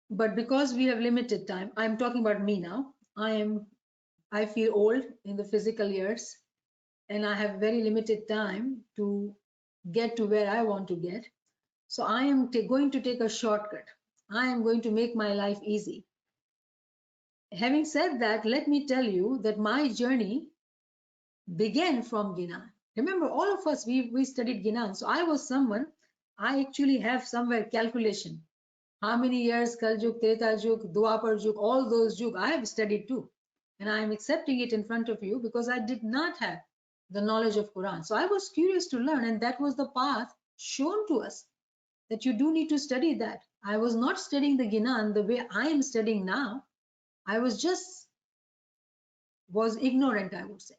But because we have limited time, I'm talking about me now. I feel old in the physical years, and I have very limited time to get to where I want to get. So I am going to take a shortcut. I am going to make my life easy. Having said that, let me tell you that my journey began from Ginan. Remember, all of us, we studied Ginan. So I was someone, I actually have somewhere calculation. How many years Kaljug, Treta Yug, Dwapar Yug, all those Yug, I have studied too. And I am accepting it in front of you because I did not have the knowledge of Quran. So I was curious to learn, and that was the path shown to us, that you do need to study that. I was not studying the Ginan the way I am studying now. I was ignorant, I would say.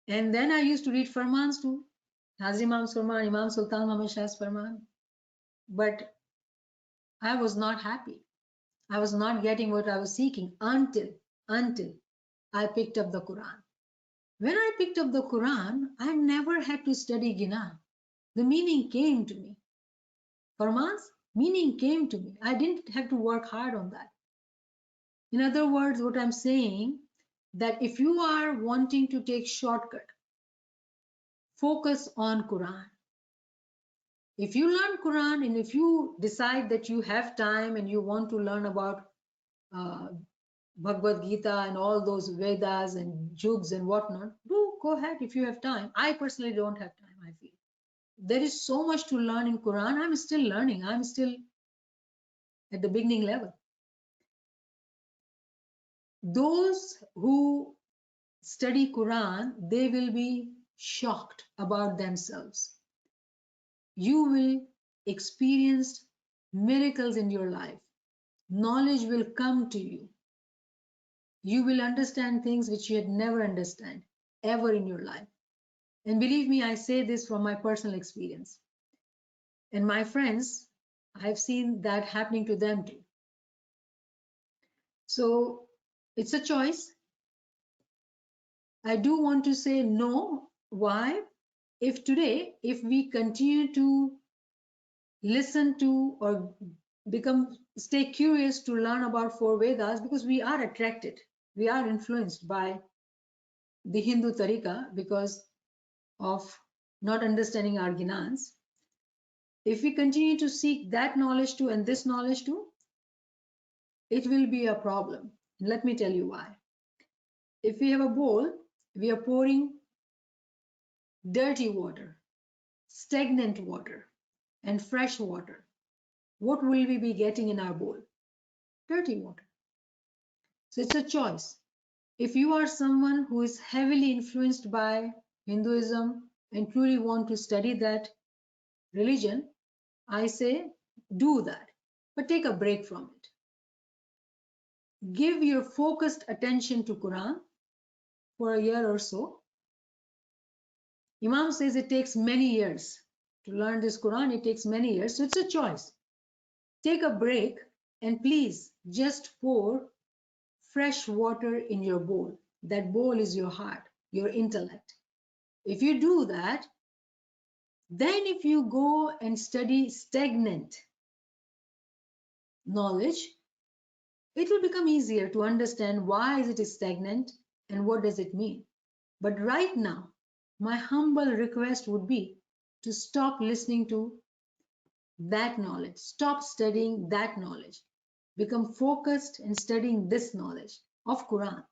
And then I used to read Farmans too. Hazrat Imam's Farman, Imam Sultan Muhammad Shah's Farman. But I was not happy. I was not getting what I was seeking until I picked up the Quran. When I picked up the Quran, I never had to study Ginan. The meaning came to me. Farmans, meaning came to me. I didn't have to work hard on that. In other words, what I'm saying, that if you are wanting to take shortcut, focus on Quran. If you learn Quran and if you decide that you have time and you want to learn about Bhagavad Gita and all those Vedas and Jugs and whatnot, go ahead if you have time. I personally don't have time, I feel. There is so much to learn in Quran. I'm still learning. I'm still at the beginning level. Those who study Quran, they will be shocked about themselves. You will experience miracles in your life. Knowledge will come to you. You will understand things which you had never understand ever in your life. And believe me, I say this from my personal experience. And my friends, I've seen that happening to them too. So it's a choice. I do want to say no. Why? If today, if we continue to listen to or stay curious to learn about four Vedas, because we are attracted, we are influenced by the Hindu Tarika because of not understanding our Gnans. If we continue to seek that knowledge too and this knowledge too, it will be a problem. Let me tell you why. If we have a bowl, we are pouring dirty water, stagnant water, and fresh water. What will we be getting in our bowl? Dirty water. So it's a choice. If you are someone who is heavily influenced by Hinduism and truly want to study that religion, I say do that, but take a break from it. Give your focused attention to Quran for a year or so. Imam says it takes many years to learn this Quran. It takes many years. So it's a choice. Take a break and please just pour fresh water in your bowl. That bowl is your heart, your intellect. If you do that, then if you go and study stagnant knowledge, it will become easier to understand why is it stagnant and what does it mean. But right now, my humble request would be to stop listening to that knowledge, stop studying that knowledge, become focused in studying this knowledge of Quran,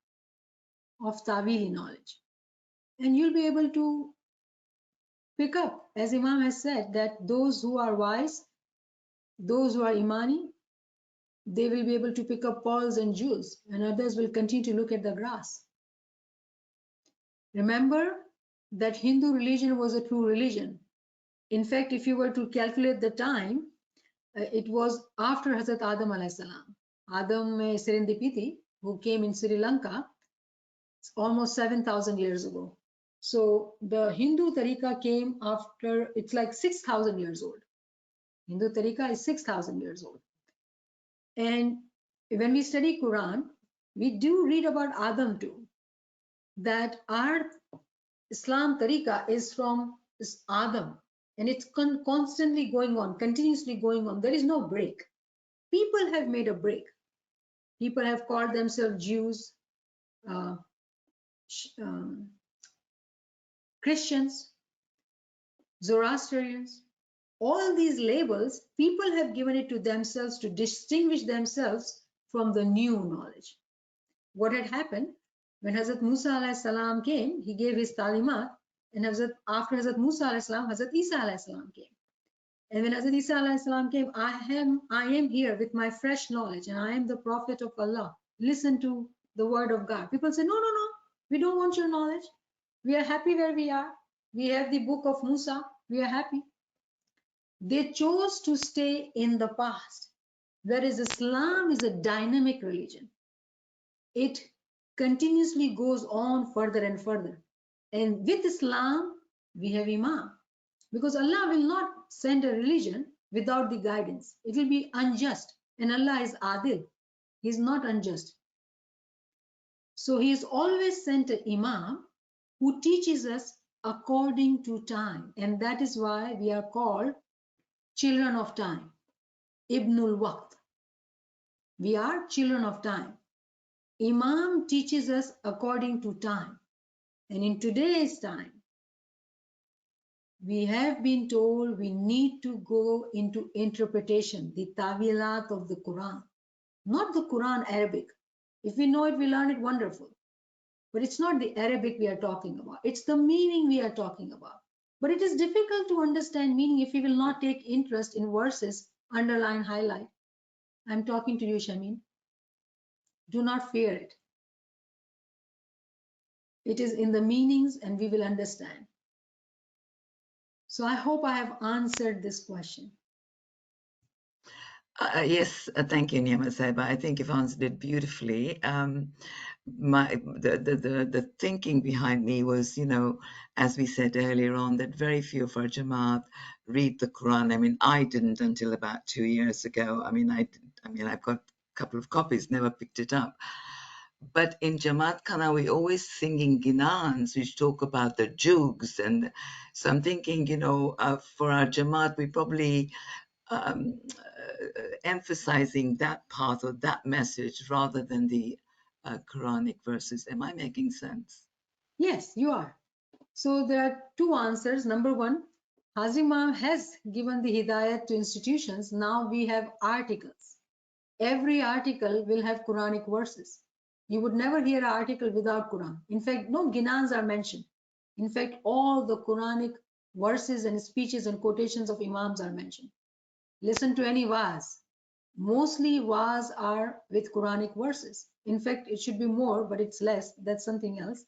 of Tawili knowledge. And you'll be able to pick up, as Imam has said, that those who are wise, those who are Imani, they will be able to pick up pearls and jewels, and others will continue to look at the grass. Remember that Hindu religion was a true religion. In fact, if you were to calculate the time, it was after Hazrat Adam alayhi salam. Adam Serendipity, who came in Sri Lanka almost 7,000 years ago. So the Hindu Tariqa came after, it's like 6,000 years old. Hindu Tariqa is 6,000 years old. And when we study Quran, we do read about Adam too, that our Islam Tariqa is from Adam, and it's constantly going on, continuously going on. There is no break. People have made a break. People have called themselves Jews, Christians, Zoroastrians. All these labels, people have given it to themselves to distinguish themselves from the new knowledge. What had happened when Hazrat Musa alayhi salam came, he gave his talimat, and after Hazrat Musa alayhi salam, Hazrat Isa alayhi salam came. And when Hazrat Isa alayhi salam came, I am here with my fresh knowledge, and I am the prophet of Allah. Listen to the word of God. People say, no, no, no, we don't want your knowledge. We are happy where we are. We have the book of Musa. We are happy. They chose to stay in the past, whereas Islam is a dynamic religion. It continuously goes on further and further. And with Islam, we have Imam. Because Allah will not send a religion without the guidance. It will be unjust. And Allah is Adil. He is not unjust. So He has always sent an Imam who teaches us according to time. And that is why we are called children of time. Ibnul Waqt. We are children of time. Imam teaches us according to time. And in today's time, we have been told we need to go into interpretation, the tawilat of the Quran, not the Quran Arabic. If we know it, we learn it, wonderful. But it's not the Arabic we are talking about. It's the meaning we are talking about. But it is difficult to understand meaning if we will not take interest in verses, underline, highlight. I'm talking to you, Shamin. Do not fear it. It is in the meanings and we will understand. So I hope I have answered this question. Yes, thank you, Niamat Saiba. I think you've answered it beautifully. The thinking behind me was, as we said earlier on, that very few of our Jamaat read the Quran. I mean, I didn't until about 2 years ago. I've got a couple of copies, never picked it up. But in Jamaat Khana, we always singing ginans, which talk about the jugs. And so I'm thinking, for our Jamaat, we probably emphasizing that part or that message rather than the Quranic verses. Am I making sense? Yes, you are. So there are two answers. Number one, Hazimam has given the hidayat to institutions. Now we have articles. Every article will have Quranic verses. You would never hear an article without Quran. In fact, no ginans are mentioned. In fact, all the Quranic verses and speeches and quotations of Imams are mentioned. Listen to any waz. Mostly waz are with Quranic verses. In fact, it should be more, but it's less. That's something else.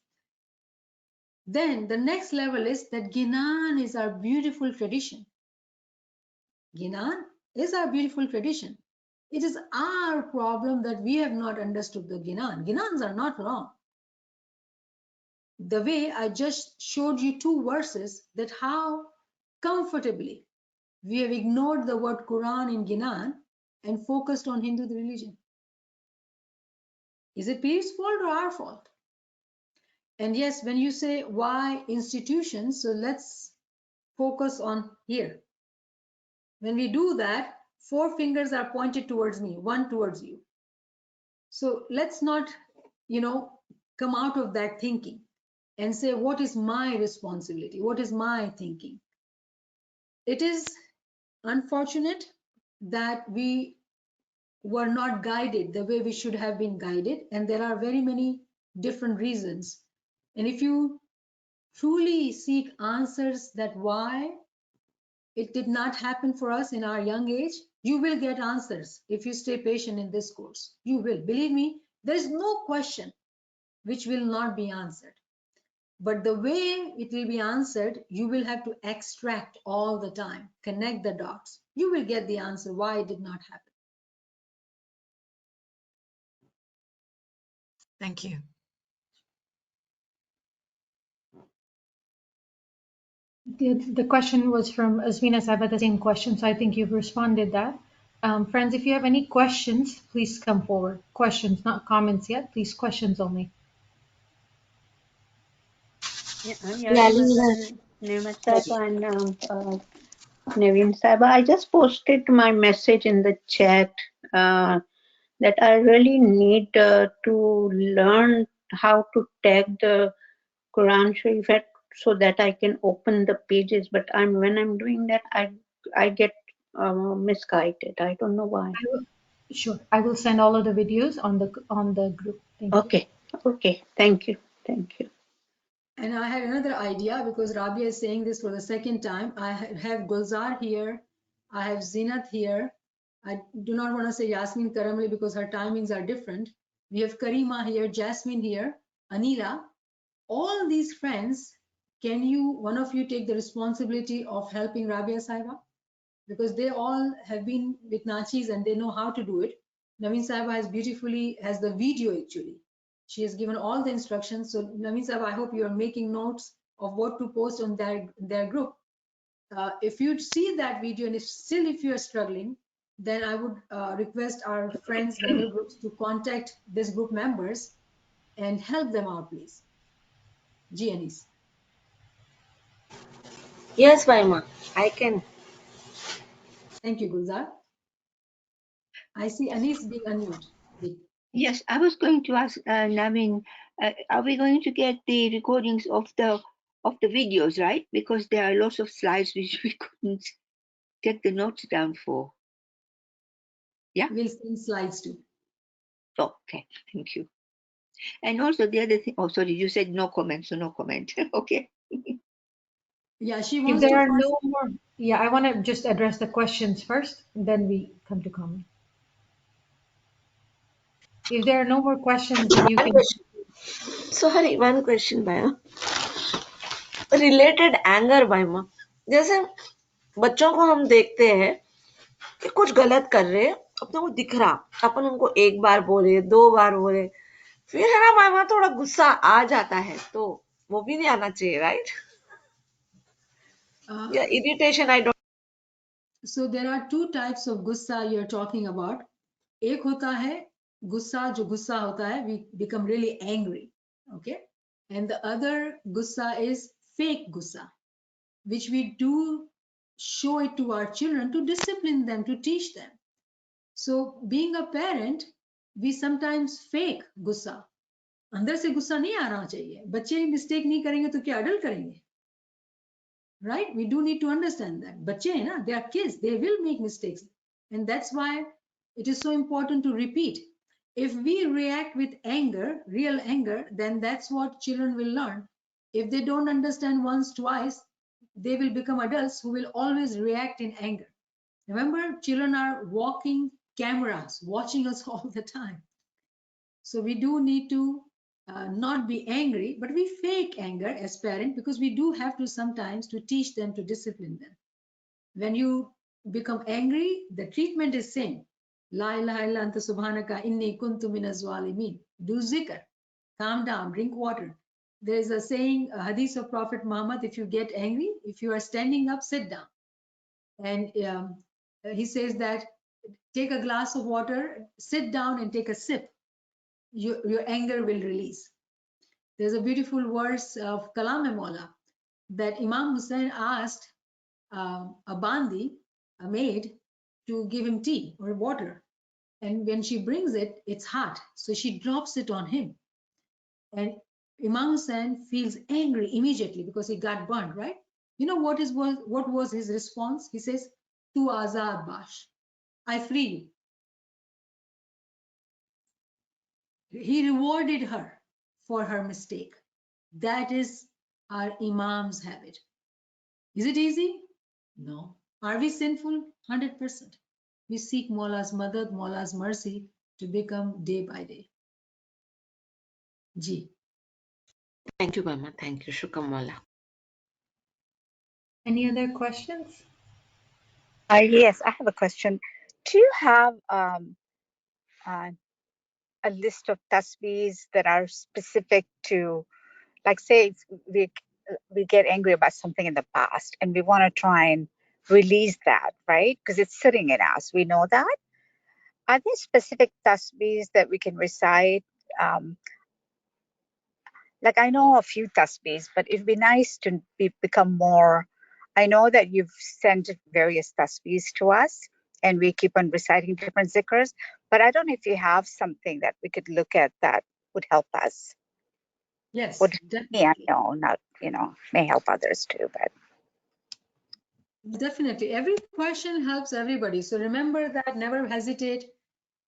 Then the next level is that Ginan is our beautiful tradition. Ginan is our beautiful tradition. It is our problem that we have not understood the Ginan. Ginans are not wrong. The way I just showed you 2 verses, that how comfortably we have ignored the word Quran in Ginan and focused on Hindu religion. Is it Peer's fault or our fault? And yes, when you say why institutions, so let's focus on here. When we do that, 4 fingers are pointed towards me, 1 towards you. So let's not, come out of that thinking and say, what is my responsibility? What is my thinking? It is unfortunate that we were not guided the way we should have been guided, and there are very many different reasons. And if you truly seek answers that why it did not happen for us in our young age, you will get answers if you stay patient in this course. You will. Believe me, there is no question which will not be answered. But the way it will be answered, you will have to extract all the time, connect the dots. You will get the answer why it did not happen. Thank you. The question was from Azmina Saba, the same question, so I think you've responded that. Friends, if you have any questions, please come forward. Questions, not comments yet. Please, questions only. Yeah, Lalina, Niamat sorry. Saiba and Naveen Saiba, I just posted my message in the chat that I really need to learn how to tag the Quran Sharif so that I can open the pages. But when I'm doing that, I get misguided. I don't know why. Sure, I will send all of the videos on the group. Thank you. Okay. Thank you. Thank you. And I had another idea, because Rabia is saying this for the second time. I have Gulzar here. I have Zinat here. I do not want to say Yasmin Karamli because her timings are different. We have Karima here, Jasmine here, Anila. All these friends, can one of you take the responsibility of helping Rabia Saiba? Because they all have been with Nachis and they know how to do it. Naveen Saiba has the video actually. She has given all the instructions. So Naveen Saiba, I hope you are making notes of what to post on their group. If you see that video and if you are struggling, then I would request our friends in other groups to contact this group members and help them out, please. GNEs. Yes, Vaima, I can. Thank you, Gulzar. I see Anis being unmuted. Yes, I was going to ask Naveen, are we going to get the recordings of the videos, right? Because there are lots of slides which we couldn't get the notes down for. Yeah? We'll send slides too. Okay, thank you. And also the other thing, oh, sorry, you said no comment, so no comment. Okay. Yeah, she If wants there to are first. no more, yeah, I want to just address the questions first, then we come to comment. If there are no more questions, then you One can. question. Sorry, one question, Vaima. Related anger, Vaima. जैसे बच्चों को हम देखते हैं कि कुछ गलत कर रहे हैं, अपने को दिख रहा, अपन उनको एक बार बोले, 2 बार बोले, फिर है ना मामा थोड़ा गुस्सा आ जाता है, तो वो भी नहीं आना चाहिए, राइट? या irritation, I don't. So there are 2 types of gussa you're talking about. एक होता है गुस्सा, जो गुस्सा होता है, we become really angry, okay? And the other gussa is fake gussa, which we do show it to our children to discipline them, to teach them. So being a parent, we sometimes fake गुस्सा. अंदर से गुस्सा नहीं आना चाहिए. बच्चे mistake नहीं करेंगे तो क्या अडल्ट करेंगे? Right? We do need to understand that. बच्चे हैं ना, they are kids, they will make mistakes. And that's why it is so important to repeat. If we react with anger, real anger, then that's what children will learn. If they don't understand once, twice, they will become adults who will always react in anger. Remember, children are walking cameras, watching us all the time. So we do need to not be angry, but we fake anger as parent, because we do have to sometimes to teach them, to discipline them. When you become angry, the treatment is same. La ilaha illa anta subhanaka inni kuntu minaz zalimin. Do zikr, calm down, drink water. There is a saying, a hadith of Prophet Muhammad, if you get angry, if you are standing up, sit down. And he says that take a glass of water, sit down and take a sip. Your anger will release. There's a beautiful verse of Kalam Mola that Imam Hussein asked a bandi, a maid, to give him tea or water. And when she brings it, it's hot. So she drops it on him. And Imam Hussein feels angry immediately because he got burned, right? You know what was his response? He says, Tu azad bash. I free you. He rewarded her for her mistake. That is our Imam's habit. Is it easy? No. Are we sinful? 100%. We seek Mawla's madad, Mawla's mercy to become day by day. Ji. Thank you, Mama. Thank you. Shukam Wala. Any other questions? Yes, I have a question. Do you have uh, a list of tasbihs that are specific to, like, say, we get angry about something in the past and we want to try and release that, right? Because it's sitting in us. We know that. Are there specific tasbihs that we can recite? Um, like, I know a few tasbihs, but it'd be nice to become more. I know that you've sent various tasbihs to us and we keep on reciting different zikrs, but I don't know if you have something that we could look at that would help us. Yes, Would me, I definitely. know, not, may help others too, but. Definitely. Every question helps everybody. So remember that, never hesitate,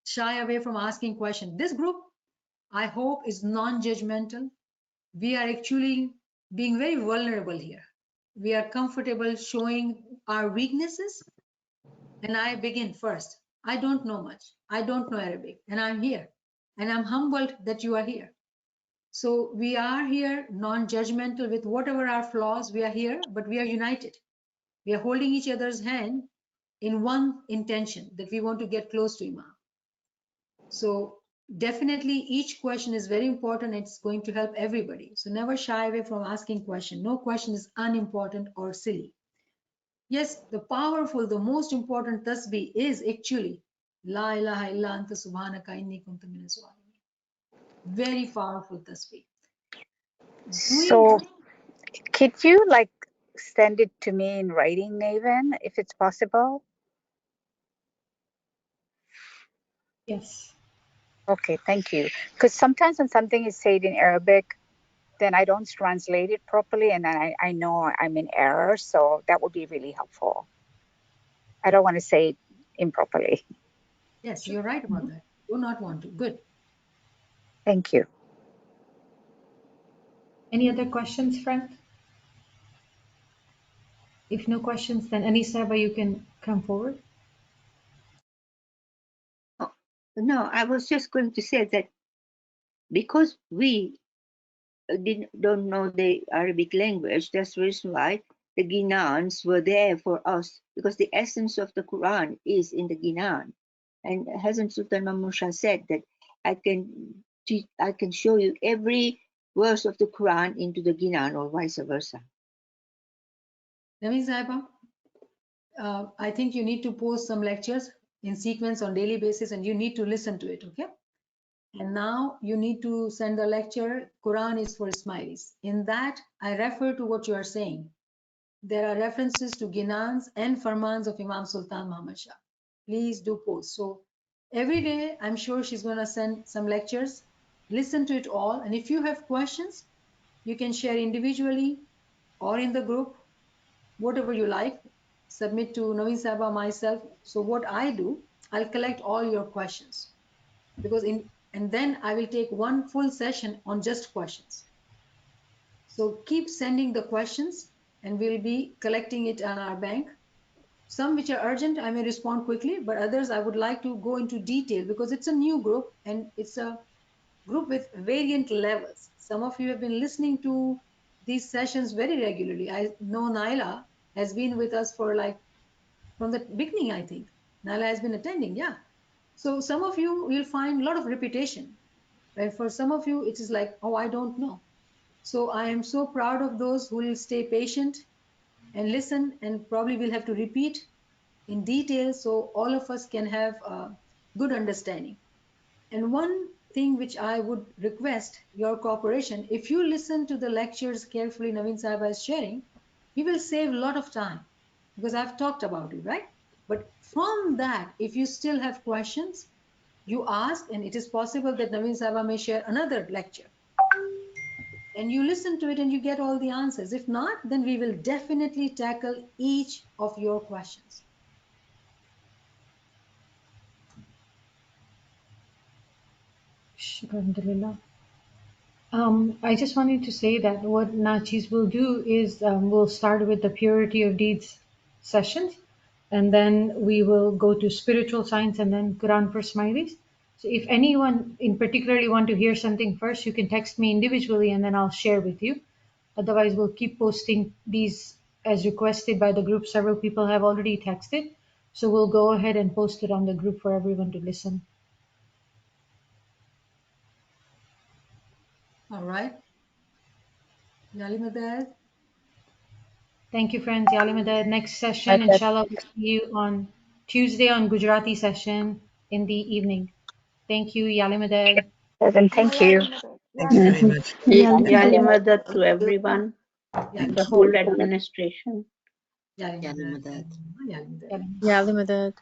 shy away from asking questions. This group, I hope, is non-judgmental. We are actually being very vulnerable here. We are comfortable showing our weaknesses. And I begin first. I don't know much. I don't know Arabic. And I'm here. And I'm humbled that you are here. So we are here non-judgmental with whatever our flaws. We are here, but we are united. We are holding each other's hand in one intention, that we want to get close to Imam. So definitely each question is very important. It's going to help everybody. So never shy away from asking question. No question is unimportant or silly. Yes, the powerful, the most important tasbih is actually La ilaha illa anta subhanaka inni kuntu minaz zalimin. Very powerful tasbih. Doing, So could you send it to me in writing, Naven, if it's possible? Yes. Okay, thank you. Because sometimes when something is said in Arabic, then I don't translate it properly, and then I know I'm in error. So that would be really helpful. I don't want to say it improperly. yes, you're right about that. Do not want to. Good. Thank you. Any other questions, friend? If no questions, then Anisaba, you can come forward. Oh, no, I was just going to say that because we don't know the Arabic language, that's the reason why the Ginans were there for us, because the essence of the Quran is in the Ginan. And Hazrat Sultan Mahmud Shah said that I can show you every verse of the Quran into the Ginan, or vice versa. Naveen Saiba, I think you need to post some lectures in sequence on daily basis and you need to listen to it, okay? And now you need to send a lecture, Quran is for Ismailis. In that, I refer to what you are saying. There are references to Ginans and Farmans of Imam Sultan Muhammad Shah. Please do post. So every day, I'm sure she's going to send some lectures. Listen to it all. And if you have questions, you can share individually or in the group, whatever you like. Submit to Naveen Saba, myself. So what I do, I'll collect all your questions because and then I will take one full session on just questions. So keep sending the questions and we'll be collecting it on our bank. Some which are urgent, I may respond quickly, but others I would like to go into detail because it's a new group and it's a group with variant levels. Some of you have been listening to these sessions very regularly. I know Naila has been with us for from the beginning, I think. Naila has been attending, yeah. So some of you will find a lot of repetition. And for some of you, it is like, oh, I don't know. So I am so proud of those who will stay patient and listen, and probably will have to repeat in detail so all of us can have a good understanding. And one thing which I would request your cooperation, if you listen to the lectures carefully Naveen Sahib is sharing, you will save a lot of time because I've talked about it, right? But from that, if you still have questions, you ask, and it is possible that Naveen Sahib may share another lecture. And you listen to it and you get all the answers. If not, then we will definitely tackle each of your questions. Alhamdulillah. I just wanted to say that what Nachis will do is we'll start with the purity of deeds sessions, and then we will go to spiritual science and then Quran for Smileys. So if anyone in particularly want to hear something first, you can text me individually and then I'll share with you. Otherwise, we'll keep posting these as requested by the group. Several people have already texted. So we'll go ahead and post it on the group for everyone to listen. All right. Yali Madad. Thank you, friends. Yalimada. Next session, inshallah, we'll see you on Tuesday on Gujarati session in the evening. Thank you, Yalimada. And thank you. Thank you very Mhm. much. Yali Yali Madad. Madad to everyone, Yali the Thank you. whole administration. Madad. Yani Madad. Yali Madad. Yalimada. Yali Madad.